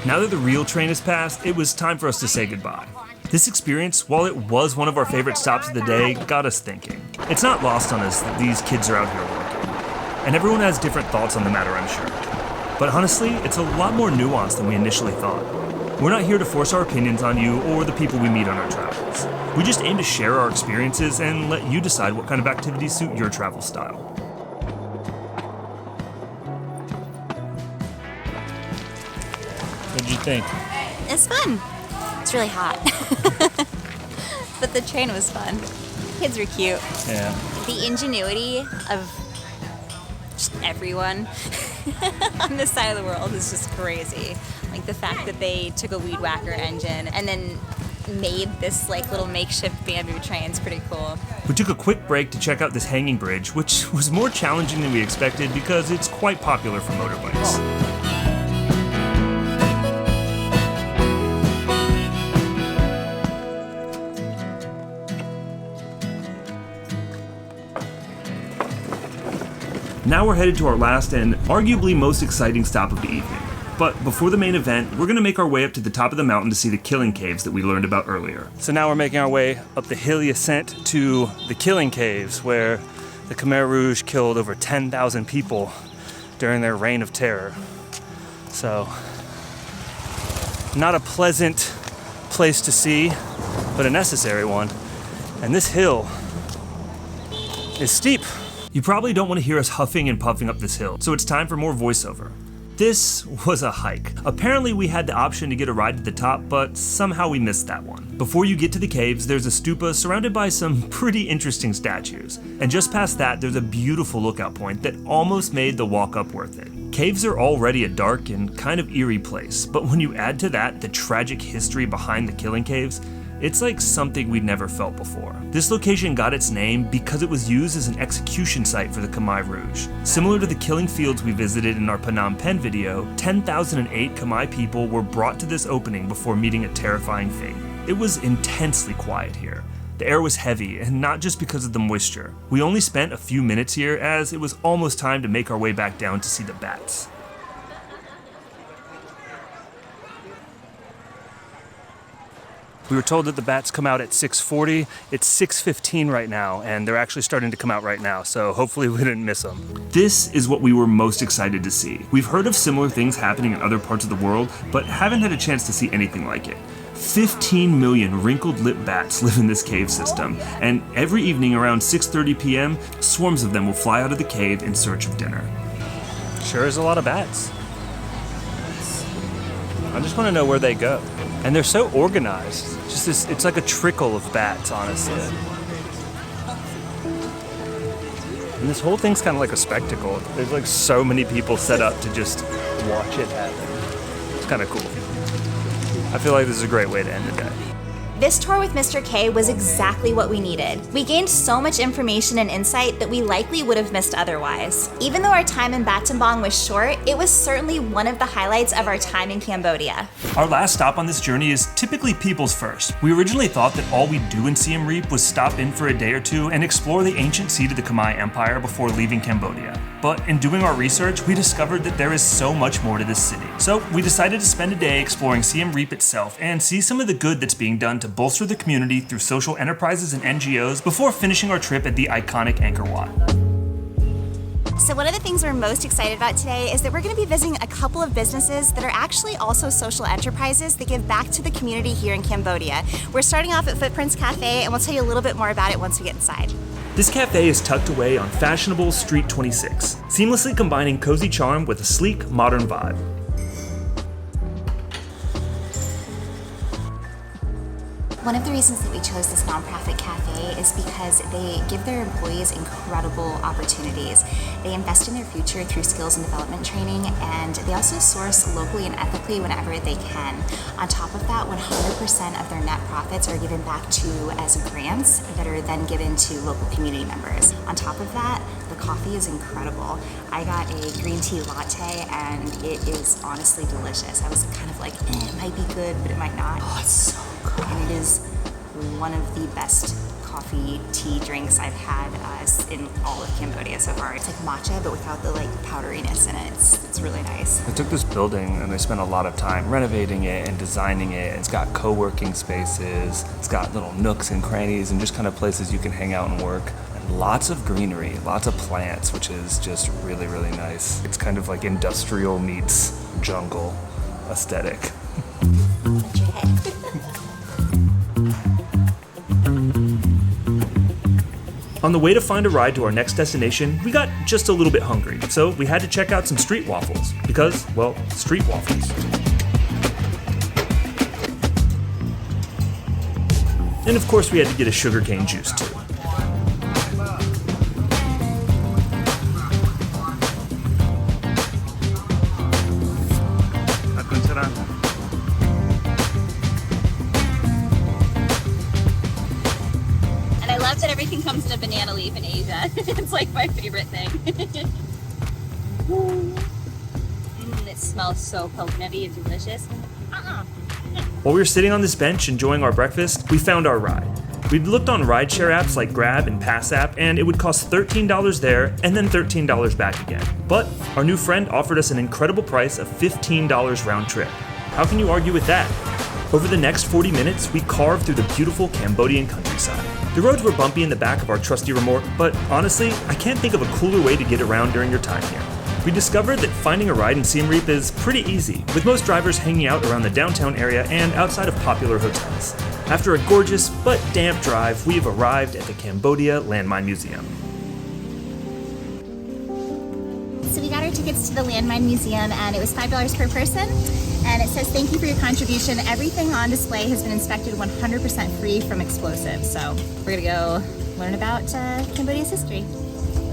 Now that the real train has passed, it was time for us to say goodbye. This experience, while it was one of our favorite stops of the day, got us thinking. It's not lost on us that these kids are out here working. And everyone has different thoughts on the matter, I'm sure. But honestly, it's a lot more nuanced than we initially thought. We're not here to force our opinions on you or the people we meet on our travels. We just aim to share our experiences and let you decide what kind of activities suit your travel style. What did you think? It's fun. It's really hot. But the train was fun. Kids were cute. Yeah. The ingenuity of just everyone on this side of the world is just crazy. Like the fact that they took a weed whacker engine and then made this like little makeshift bamboo train is pretty cool. We took a quick break to check out this hanging bridge, which was more challenging than we expected because it's quite popular for motorbikes. Now we're headed to our last and arguably most exciting stop of the evening. But before the main event, we're gonna make our way up to the top of the mountain to see the killing caves that we learned about earlier. So now we're making our way up the hilly ascent to the killing caves, where the Khmer Rouge killed over 10,000 people during their reign of terror. So, not a pleasant place to see, but a necessary one. And this hill is steep. You probably don't want to hear us huffing and puffing up this hill, so it's time for more voiceover. This was a hike. Apparently we had the option to get a ride to the top, but somehow we missed that one. Before you get to the caves, there's a stupa surrounded by some pretty interesting statues. And just past that, there's a beautiful lookout point that almost made the walk up worth it. Caves are already a dark and kind of eerie place, but when you add to that the tragic history behind the killing caves, it's like something we'd never felt before. This location got its name because it was used as an execution site for the Khmer Rouge. Similar to the killing fields we visited in our Phnom Penh video, 10,008 Khmer people were brought to this opening before meeting a terrifying fate. It was intensely quiet here. The air was heavy, and not just because of the moisture. We only spent a few minutes here as it was almost time to make our way back down to see the bats. We were told that the bats come out at 6:40. It's 6:15 right now, and they're actually starting to come out right now, so hopefully we didn't miss them. This is what we were most excited to see. We've heard of similar things happening in other parts of the world, but haven't had a chance to see anything like it. 15 million wrinkled lip bats live in this cave system, and every evening around 6:30 p.m., swarms of them will fly out of the cave in search of dinner. Sure is a lot of bats. I just want to know where they go. And they're so organized. Just this, it's like a trickle of bats, honestly. And this whole thing's kind of like a spectacle. There's like so many people set up to just watch it happen. It's kind of cool. I feel like this is a great way to end the day. This tour with Mr. K was exactly what we needed. We gained so much information and insight that we likely would have missed otherwise. Even though our time in Battambang was short, it was certainly one of the highlights of our time in Cambodia. Our last stop on this journey is typically people's first. We originally thought that all we'd do in Siem Reap was stop in for a day or two and explore the ancient seat of the Khmer Empire before leaving Cambodia. But in doing our research, we discovered that there is so much more to this city. So we decided to spend a day exploring Siem Reap itself and see some of the good that's being done to bolster the community through social enterprises and NGOs before finishing our trip at the iconic Angkor Wat. So one of the things we're most excited about today is that we're going to be visiting a couple of businesses that are actually also social enterprises that give back to the community here in Cambodia. We're starting off at Footprints Cafe, and we'll tell you a little bit more about it once we get inside. This cafe is tucked away on fashionable Street 26, seamlessly combining cozy charm with a sleek, modern vibe. One of the reasons that we chose this nonprofit cafe is because they give their employees incredible opportunities. They invest in their future through skills and development training, and they also source locally and ethically whenever they can. On top of that, 100% of their net profits are given back to as grants that are then given to local community members. On top of that, the coffee is incredible. I got a green tea latte and it is honestly delicious. I was kind of like, it might be good, but it might not. Oh, it's so good. And it is one of the best coffee tea drinks I've had in all of Cambodia so far. It's like matcha, but without the like powderiness in it. It's really nice. They took this building and they spent a lot of time renovating it and designing it. It's got co-working spaces, it's got little nooks and crannies and just kind of places you can hang out and work. And lots of greenery, lots of plants, which is just really, really nice. It's kind of like industrial meets jungle aesthetic. On the way to find a ride to our next destination, we got just a little bit hungry, so we had to check out some street waffles, because, well, street waffles. And of course we had to get a sugarcane juice too. That everything comes in a banana leaf in Asia. It's like my favorite thing. It smells so coconutty and delicious. While we were sitting on this bench enjoying our breakfast, we found our ride. We'd looked on rideshare apps like Grab and PassApp, and it would cost $13 there and then $13 back again. But our new friend offered us an incredible price of $15 round trip. How can you argue with that? Over the next 40 minutes, we carved through the beautiful Cambodian countryside. The roads were bumpy in the back of our trusty remorque, but honestly, I can't think of a cooler way to get around during your time here. We discovered that finding a ride in Siem Reap is pretty easy, with most drivers hanging out around the downtown area and outside of popular hotels. After a gorgeous but damp drive, we have arrived at the Cambodia Landmine Museum. So we got our tickets to the Landmine Museum and it was $5 per person. And it says, thank you for your contribution. Everything on display has been inspected 100% free from explosives. So we're gonna go learn about Cambodia's history.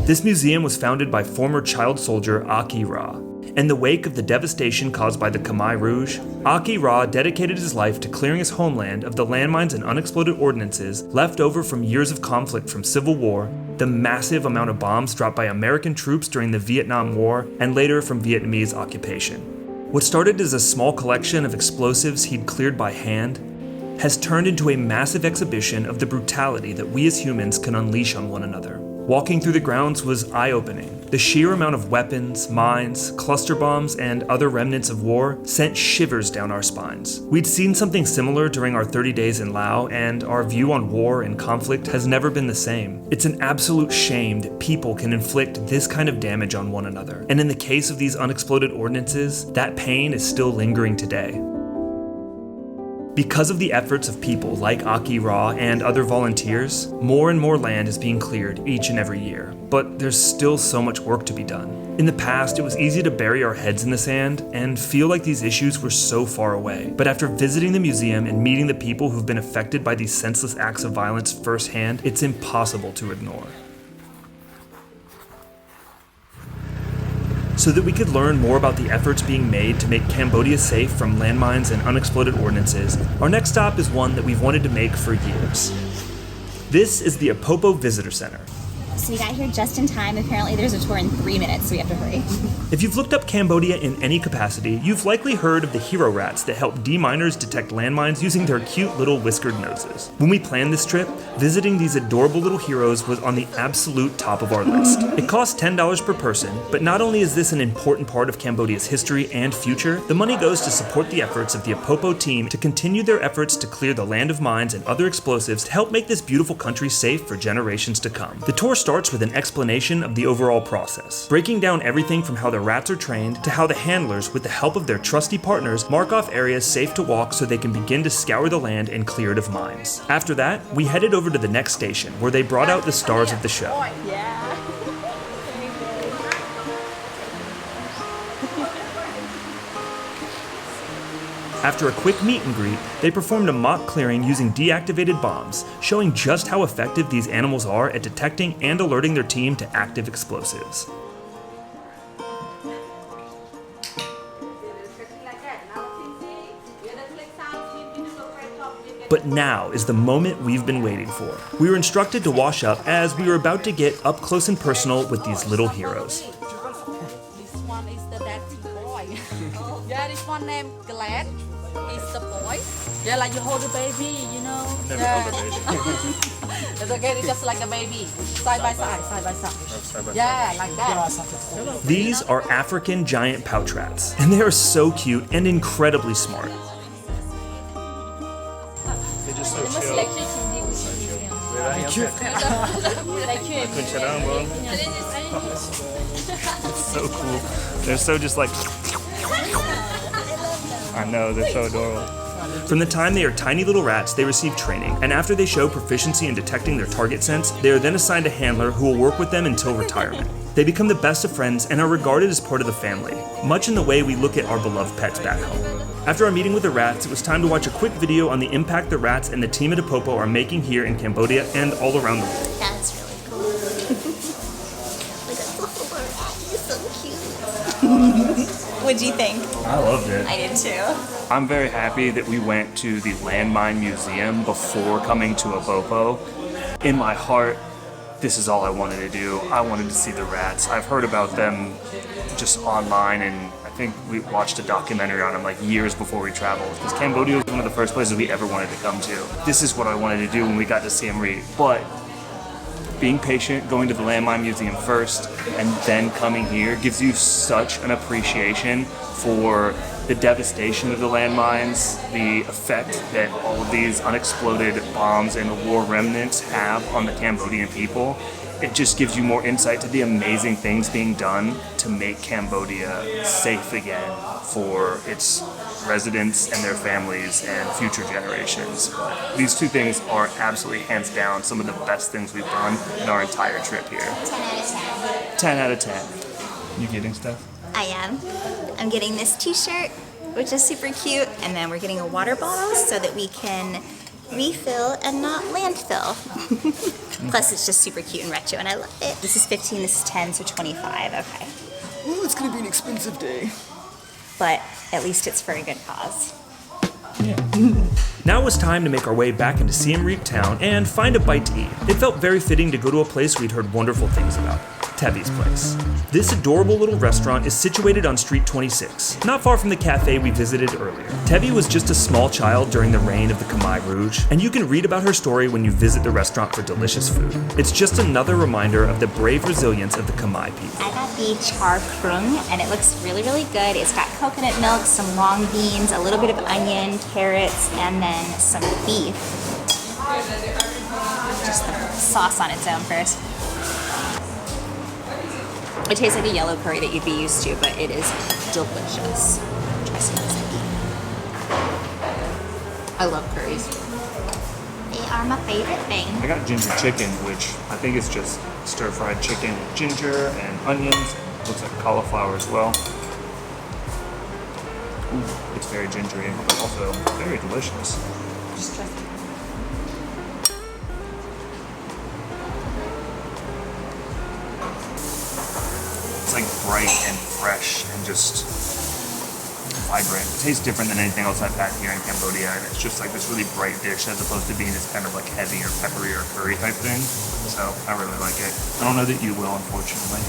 This museum was founded by former child soldier Aki Ra. In the wake of the devastation caused by the Khmer Rouge, Aki Ra dedicated his life to clearing his homeland of the landmines and unexploded ordnances left over from years of conflict from civil war, the massive amount of bombs dropped by American troops during the Vietnam War, and later from Vietnamese occupation. What started as a small collection of explosives he'd cleared by hand has turned into a massive exhibition of the brutality that we as humans can unleash on one another. Walking through the grounds was eye-opening. The sheer amount of weapons, mines, cluster bombs, and other remnants of war sent shivers down our spines. We'd seen something similar during our 30 days in Laos, and our view on war and conflict has never been the same. It's an absolute shame that people can inflict this kind of damage on one another. And in the case of these unexploded ordnances, that pain is still lingering today. Because of the efforts of people like Aki Ra and other volunteers, more and more land is being cleared each and every year. But there's still so much work to be done. In the past, it was easy to bury our heads in the sand and feel like these issues were so far away. But after visiting the museum and meeting the people who've been affected by these senseless acts of violence firsthand, it's impossible to ignore. So that we could learn more about the efforts being made to make Cambodia safe from landmines and unexploded ordnances, our next stop is one that we've wanted to make for years. This is the Apopo Visitor Center. So we got here just in time. Apparently there's a tour in 3 minutes, so we have to hurry. If you've looked up Cambodia in any capacity, you've likely heard of the hero rats that help deminers detect landmines using their cute little whiskered noses. When we planned this trip, visiting these adorable little heroes was on the absolute top of our list. It costs $10 per person, but not only is this an important part of Cambodia's history and future, the money goes to support the efforts of the Apopo team to continue their efforts to clear the land of mines and other explosives to help make this beautiful country safe for generations to come. The tour starts with an explanation of the overall process, breaking down everything from how the rats are trained to how the handlers, with the help of their trusty partners, mark off areas safe to walk so they can begin to scour the land and clear it of mines. After that, we headed over to the next station, where they brought out the stars of the show. After a quick meet and greet, they performed a mock clearing using deactivated bombs, showing just how effective these animals are at detecting and alerting their team to active explosives. But now is the moment we've been waiting for. We were instructed to wash up as we were about to get up close and personal with these little heroes. This one is the daddy boy. Yeah, this one named Glenn is the boy. Yeah, like you hold a baby, you know. Never yeah. held a baby. It's okay, it's just like a baby. Side by side, side by side. Yeah, like that. These are African giant pouch rats, and they are so cute and incredibly smart. They're just so chill. So cool. They're so just like... I know, they're so adorable. From the time they are tiny little rats, they receive training, and after they show proficiency in detecting their target sense, they are then assigned a handler who will work with them until retirement. They become the best of friends and are regarded as part of the family, much in the way we look at our beloved pets back home. After our meeting with the rats, it was time to watch a quick video on the impact the rats and the team at Apopo are making here in Cambodia and all around the world. That's really cool. Look at the little rat, he's so cute. What'd you think? I loved it. I did too. I'm very happy that we went to the Landmine Museum before coming to Apopo. In my heart, this is all I wanted to do. I wanted to see the rats. I've heard about them just online, and I think we watched a documentary on them like years before we traveled, because Cambodia was one of the first places we ever wanted to come to. This is what I wanted to do when we got to Siem Reap. But being patient, going to the Landmine Museum first, and then coming here gives you such an appreciation for the devastation of the landmines, the effect that all of these unexploded bombs and war remnants have on the Cambodian people. It just gives you more insight to the amazing things being done to make Cambodia safe again for its residents and their families and future generations. But these two things are absolutely hands down some of the best things we've done in our entire trip here. 10 out of 10. 10 out of 10. You getting stuff? I am. I'm getting this t-shirt, which is super cute, and then we're getting a water bottle so that we can refill and not landfill. Plus it's just super cute and retro and I love it. This is 15, this is 10, so 25, okay. Well, it's gonna be an expensive day. But at least it's for a good cause. Now it was time to make our way back into Siem Reap town and find a bite to eat. It felt very fitting to go to a place we'd heard wonderful things about, Tevi's place. This adorable little restaurant is situated on Street 26, not far from the cafe we visited earlier. Tevi was just a small child during the reign of the Khmer Rouge, and you can read about her story when you visit the restaurant for delicious food. It's just another reminder of the brave resilience of the Khmer people. I got the char prung, and it looks really, really good. It's got coconut milk, some long beans, a little bit of onion, carrots, and then some beef. Just the sauce on its own first. It tastes like a yellow curry that you'd be used to, but it is delicious. Try some of this beef. I love curries. They are my favorite thing. I got ginger chicken, which I think is just stir-fried chicken with ginger and onions. Looks like cauliflower as well. Ooh, it's very gingery, but also very delicious. Just try some. It's like bright and fresh and just vibrant. It tastes different than anything else I've had here in Cambodia, and it's just like this really bright dish as opposed to being this kind of like heavy or peppery or curry type thing. So I really like it. I don't know that you will, unfortunately.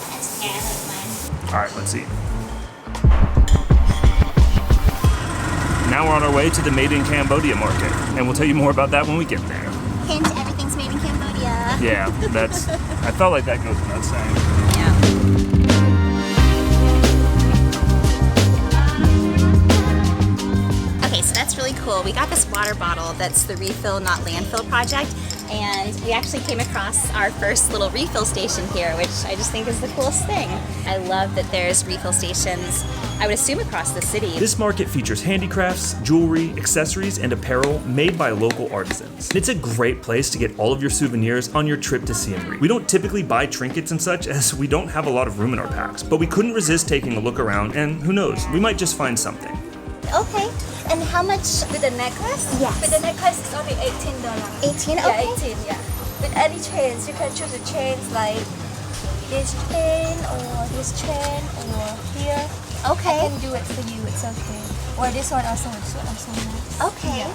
That's okay, I like mine. All right, let's eat. Now we're on our way to the Made in Cambodia market, and we'll tell you more about that when we get there. Hint, everything's made in Cambodia. Yeah, that's, I felt like that goes without saying. Yeah. Okay, so that's really cool. We got this water bottle that's the Refill Not Landfill project, and we actually came across our first little refill station here, which I just think is the coolest thing. I love that there's refill stations, I would assume, across the city. This market features handicrafts, jewelry, accessories, and apparel made by local artisans. It's a great place to get all of your souvenirs on your trip to Siem Reap. We don't typically buy trinkets and such, as we don't have a lot of room in our packs, but we couldn't resist taking a look around, and who knows, we might just find something. Okay. And how much? With the necklace? Yes. With the necklace, it's only $18. 18? Yeah, Okay. 18, yeah. With any chains, you can choose the chains like this chain or this chain or here. Okay. I can do it for you, it's okay. Or this one also, nice. Okay. Yeah.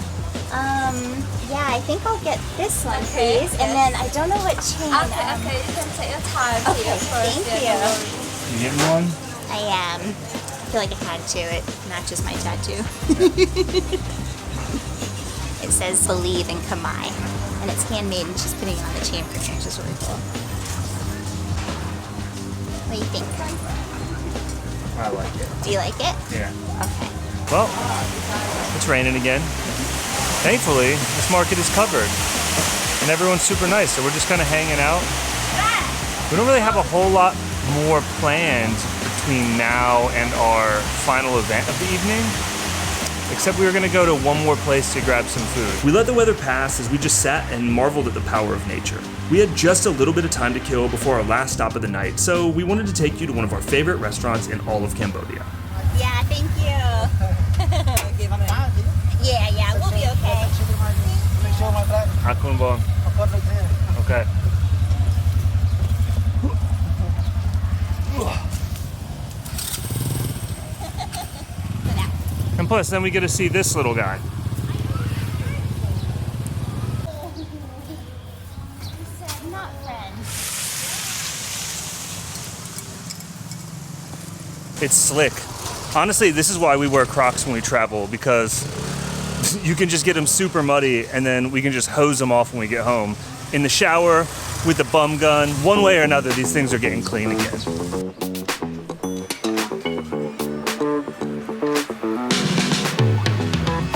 Yeah, I think I'll get this one, Okay, please. And then I don't know what chain. Okay, you can take your time Okay, here first. thank yeah, you. no worries. You getting one? I am. I feel like I had to. It matches my tattoo. It says "Believe in Khmer," and it's handmade, and she's putting it on the chain for me, which is really cool. What do you think? I like it. Do you like it? Yeah. Okay. Well, it's raining again. Thankfully, this market is covered. And everyone's super nice, so we're just kind of hanging out. We don't really have a whole lot more planned between now and our final event of the evening. Except we were gonna go to one more place to grab some food. We let the weather pass as we just sat and marveled at the power of nature. We had just a little bit of time to kill before our last stop of the night, so we wanted to take you to one of our favorite restaurants in all of Cambodia. Yeah, thank you. Yeah, we'll be okay. Akun Bon. Okay. And plus, then we get to see this little guy. Not friends. It's slick. Honestly, this is why we wear Crocs when we travel, because you can just get them super muddy and then we can just hose them off when we get home. In the shower, with the bum gun, one way or another, these things are getting clean again.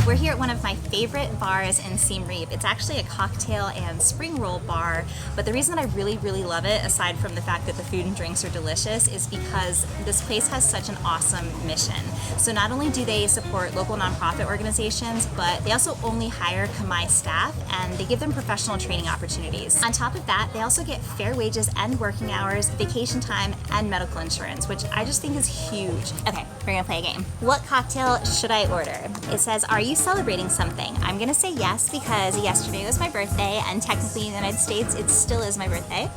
We're here at one of my favorite bars in Siem Reap. It's actually a cocktail and spring roll bar, but the reason that I really love it, aside from the fact that the food and drinks are delicious, is because this place has such an awesome mission. So not only do they support local nonprofit organizations, but they also only hire Khmer staff and they give them professional training opportunities. On top of that, they also get fair wages and working hours, vacation time, and medical insurance, which I just think is huge. Okay, we're gonna play a game. What cocktail should I order? It says, are you celebrating something? I'm gonna say yes because yesterday was my birthday and technically in the United States it still is my birthday.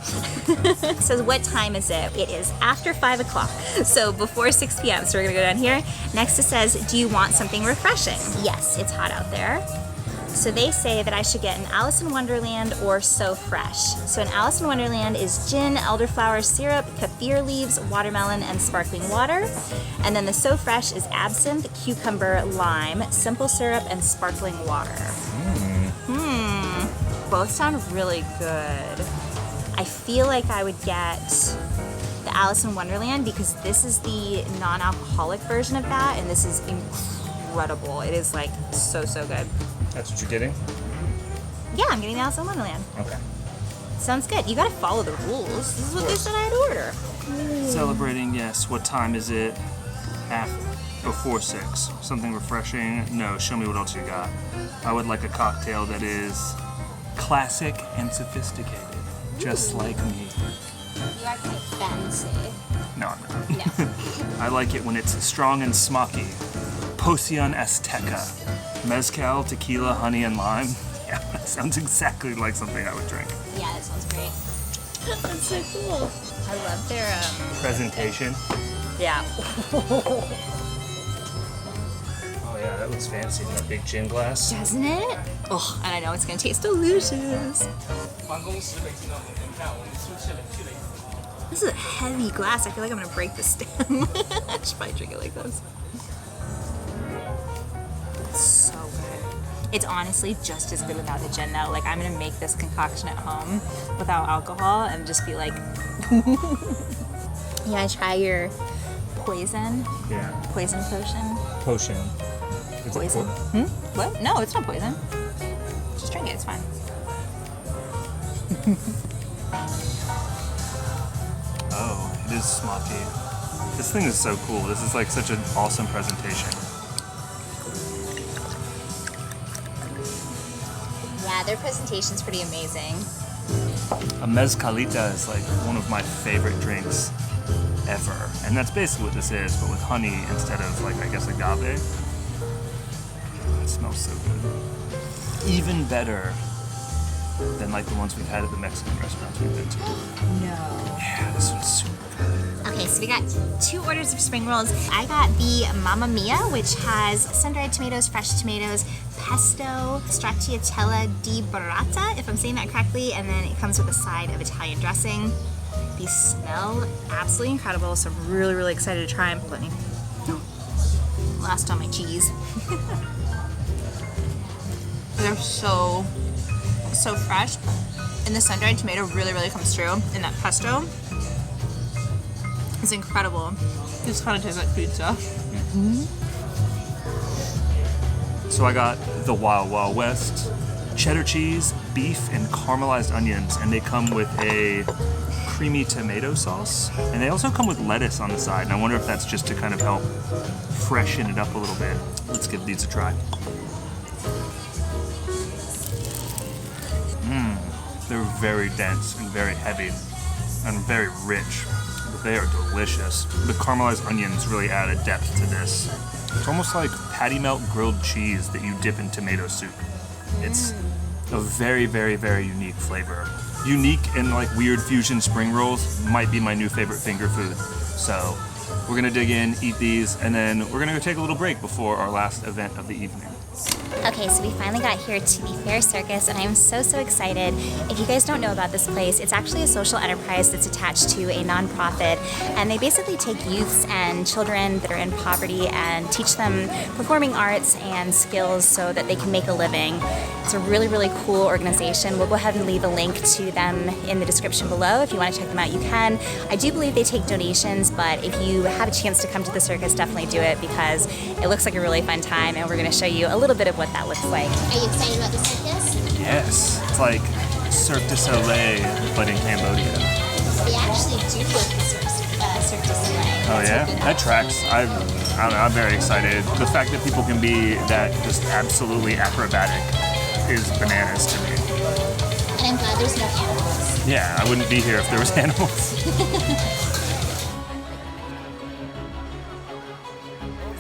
It says what time is it? It is after 5 o'clock, so before 6 p.m. So we're gonna go down here. Next it says, do you want something refreshing? Yes, it's hot out there. So they say that I should get an Alice in Wonderland or So Fresh. So an Alice in Wonderland is gin, elderflower syrup, kaffir leaves, watermelon, and sparkling water. And then the So Fresh is absinthe, cucumber, lime, simple syrup, and sparkling water. Both sound really good. I feel like I would get the Alice in Wonderland because this is the non-alcoholic version of that, and this is incredible. It is like so good. That's what you're getting? Yeah, I'm getting the Alice in Wonderland. Okay. Sounds good. You gotta follow the rules. This is what they said I had to order. Celebrating, yes. What time is it? Before 6. Something refreshing? No, show me what else you got. I would like a cocktail that is classic and sophisticated, just like me. You are quite fancy. No, I'm not. No. I like it when it's strong and smoky. Poción Azteca. Mezcal, tequila, honey, and lime. Yeah, that sounds exactly like something I would drink. Yeah, that sounds great. That's so cool. I love their presentation. Yeah. Oh yeah, that looks fancy. That big gin glass. Doesn't it? Oh, and I know it's gonna taste delicious. This is a heavy glass. I feel like I'm gonna break the stem. I should probably drink it like this. It's so good. It's honestly just as good without the gin though. Like I'm gonna make this concoction at home without alcohol and just be like, you wanna try your poison? Yeah. Poison potion? Potion. Is it Poison? What? No, it's not poison. Just drink it, it's fine. Oh, it is smoky. This thing is so cool. This is like such an awesome presentation. Yeah, their presentation's pretty amazing. A mezcalita is like one of my favorite drinks ever. And that's basically what this is, but with honey instead of like, I guess, agave. it smells so good. Even better than like the ones we've had at the Mexican restaurants we've been to. No. Yeah, this one's super good. Okay, so we got 2 orders of spring rolls. I got the Mamma Mia, which has sun-dried tomatoes, fresh tomatoes, pesto, stracciatella di burrata, if I'm saying that correctly, and then it comes with a side of Italian dressing. These smell absolutely incredible, so I'm really, really excited to try them. Let me last on my cheese. They're so fresh, and the sun-dried tomato really, really comes through, and that pesto is incredible. This kind of tastes like pizza. So I got the Wild Wild West, cheddar cheese, beef, and caramelized onions, and they come with a creamy tomato sauce, and they also come with lettuce on the side, and I wonder if that's just to kind of help freshen it up a little bit. Let's give these a try. They're very dense and very heavy and very rich, but they are delicious. The caramelized onions really add a depth to this. It's almost like patty melt grilled cheese that you dip in tomato soup. It's a very, very, very unique flavor. Unique and like weird fusion spring rolls might be my new favorite finger food. So we're gonna dig in, eat these, and then we're gonna go take a little break before our last event of the evening. Okay, so we finally got here to the Phare Circus, and I am so excited. If you guys don't know about this place, it's actually a social enterprise that's attached to a nonprofit, and they basically take youths and children that are in poverty and teach them performing arts and skills so that they can make a living. It's a really, really cool organization. We'll go ahead and leave a link to them in the description below. If you want to check them out, you can. I do believe they take donations, but if you have a chance to come to the circus, definitely do it because it looks like a really fun time, and we're going to show you a little bit of what that looks like. Are you excited about the circus? Yes, it's like Cirque du Soleil, but in Cambodia. They actually do live the Cirque du Soleil. Oh yeah? That tracks. I don't know, I'm very excited. The fact that people can be that just absolutely acrobatic is bananas to me. And I'm glad there's no animals. Yeah, I wouldn't be here if there was animals.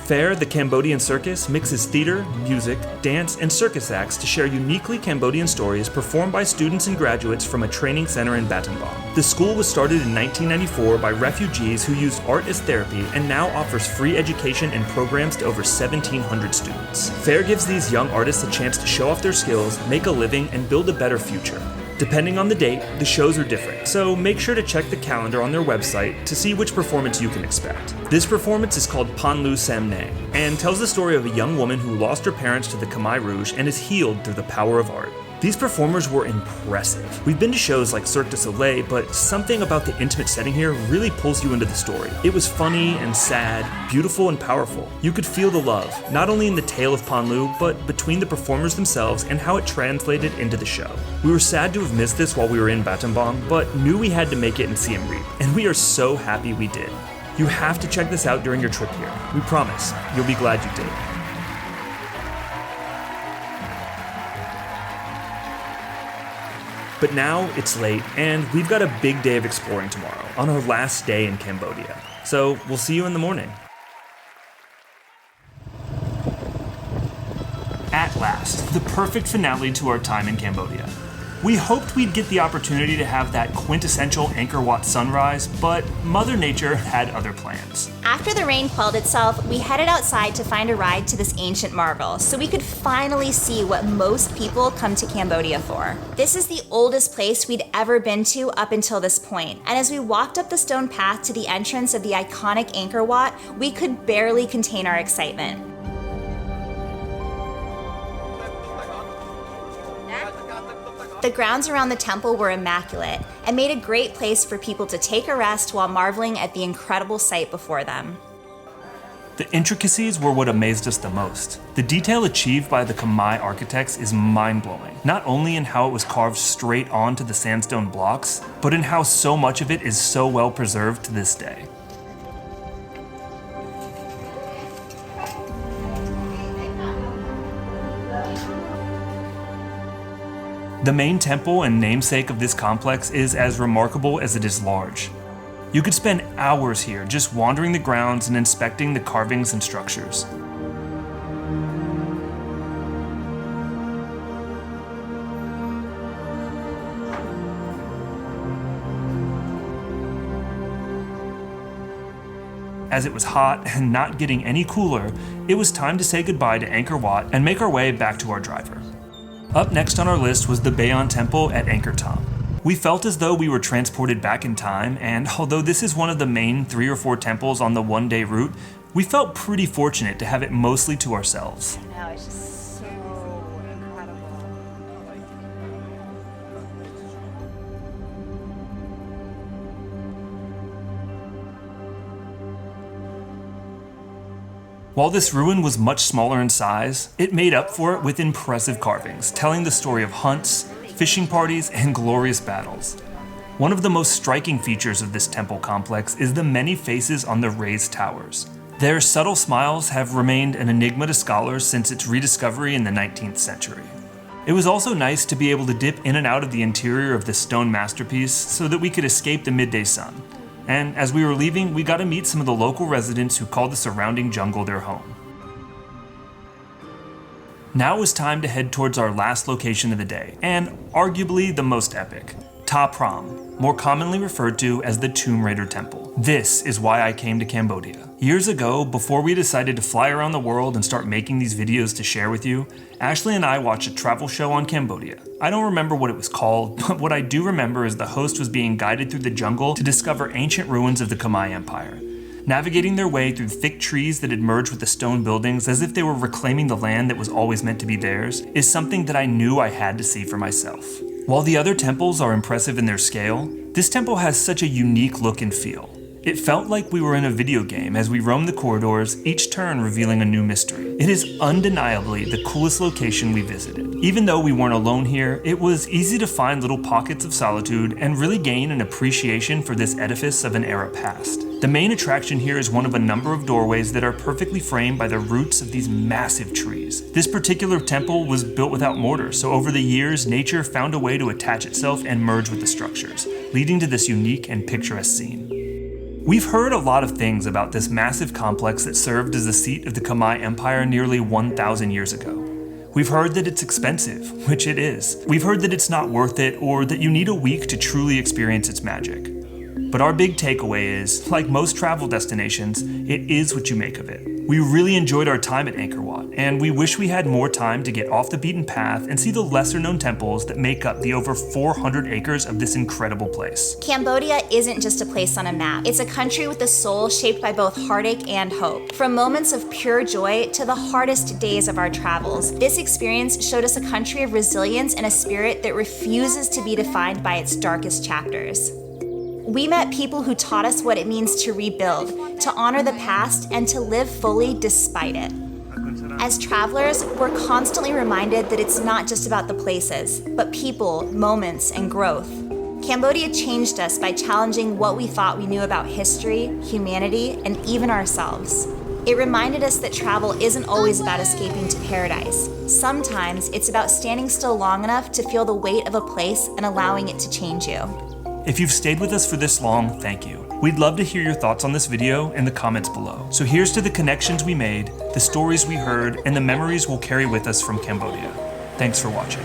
Phare, the Cambodian circus, mixes theater, music, dance, and circus acts to share uniquely Cambodian stories performed by students and graduates from a training center in Battambang. The school was started in 1994 by refugees who used art as therapy and now offers free education and programs to over 1,700 students. Phare gives these young artists a chance to show off their skills, make a living, and build a better future. Depending on the date, the shows are different, so make sure to check the calendar on their website to see which performance you can expect. This performance is called Panlu Sam Nang, and tells the story of a young woman who lost her parents to the Khmer Rouge and is healed through the power of art. These performers were impressive. We've been to shows like Cirque du Soleil, but something about the intimate setting here really pulls you into the story. It was funny and sad, beautiful and powerful. You could feel the love, not only in the tale of Panlu, but between the performers themselves and how it translated into the show. We were sad to have missed this while we were in Battambang, but knew we had to make it in Siem Reap, and we are so happy we did. You have to check this out during your trip here. We promise, you'll be glad you did. But now it's late, and we've got a big day of exploring tomorrow, on our last day in Cambodia. So we'll see you in the morning. At last, the perfect finale to our time in Cambodia. We hoped we'd get the opportunity to have that quintessential Angkor Wat sunrise, but Mother Nature had other plans. After the rain quelled itself, we headed outside to find a ride to this ancient marvel, so we could finally see what most people come to Cambodia for. This is the oldest place we'd ever been to up until this point, and as we walked up the stone path to the entrance of the iconic Angkor Wat, we could barely contain our excitement. The grounds around the temple were immaculate and made a great place for people to take a rest while marveling at the incredible sight before them. The intricacies were what amazed us the most. The detail achieved by the Khmer architects is mind-blowing, not only in how it was carved straight onto the sandstone blocks, but in how so much of it is so well preserved to this day. The main temple and namesake of this complex is as remarkable as it is large. You could spend hours here just wandering the grounds and inspecting the carvings and structures. As it was hot and not getting any cooler, it was time to say goodbye to Angkor Wat and make our way back to our driver. Up next on our list was the Bayon Temple at Angkor Thom. We felt as though we were transported back in time, and although this is one of the main 3 or 4 temples on the one-day route, we felt pretty fortunate to have it mostly to ourselves. I know, it's just so incredible. While this ruin was much smaller in size, it made up for it with impressive carvings, telling the story of hunts, fishing parties, and glorious battles. One of the most striking features of this temple complex is the many faces on the raised towers. Their subtle smiles have remained an enigma to scholars since its rediscovery in the 19th century. It was also nice to be able to dip in and out of the interior of this stone masterpiece so that we could escape the midday sun. And as we were leaving, we got to meet some of the local residents who called the surrounding jungle their home. Now it was time to head towards our last location of the day, and arguably the most epic, Ta Prohm, more commonly referred to as the Tomb Raider Temple. This is why I came to Cambodia. Years ago, before we decided to fly around the world and start making these videos to share with you, Ashley and I watched a travel show on Cambodia. I don't remember what it was called, but what I do remember is the host was being guided through the jungle to discover ancient ruins of the Khmer Empire. Navigating their way through thick trees that had merged with the stone buildings as if they were reclaiming the land that was always meant to be theirs is something that I knew I had to see for myself. While the other temples are impressive in their scale, this temple has such a unique look and feel. It felt like we were in a video game as we roamed the corridors, each turn revealing a new mystery. It is undeniably the coolest location we visited. Even though we weren't alone here, it was easy to find little pockets of solitude and really gain an appreciation for this edifice of an era past. The main attraction here is one of a number of doorways that are perfectly framed by the roots of these massive trees. This particular temple was built without mortar, so over the years, nature found a way to attach itself and merge with the structures, leading to this unique and picturesque scene. We've heard a lot of things about this massive complex that served as the seat of the Khmer Empire nearly 1,000 years ago. We've heard that it's expensive, which it is. We've heard that it's not worth it, or that you need a week to truly experience its magic. But our big takeaway is, like most travel destinations, it is what you make of it. We really enjoyed our time at Angkor Wat, and we wish we had more time to get off the beaten path and see the lesser known temples that make up the over 400 acres of this incredible place. Cambodia isn't just a place on a map. It's a country with a soul shaped by both heartache and hope. From moments of pure joy to the hardest days of our travels, this experience showed us a country of resilience and a spirit that refuses to be defined by its darkest chapters. We met people who taught us what it means to rebuild, to honor the past, and to live fully despite it. As travelers, we're constantly reminded that it's not just about the places, but people, moments, and growth. Cambodia changed us by challenging what we thought we knew about history, humanity, and even ourselves. It reminded us that travel isn't always about escaping to paradise. Sometimes it's about standing still long enough to feel the weight of a place and allowing it to change you. If you've stayed with us for this long, thank you. We'd love to hear your thoughts on this video in the comments below. So here's to the connections we made, the stories we heard, and the memories we'll carry with us from Cambodia. Thanks for watching.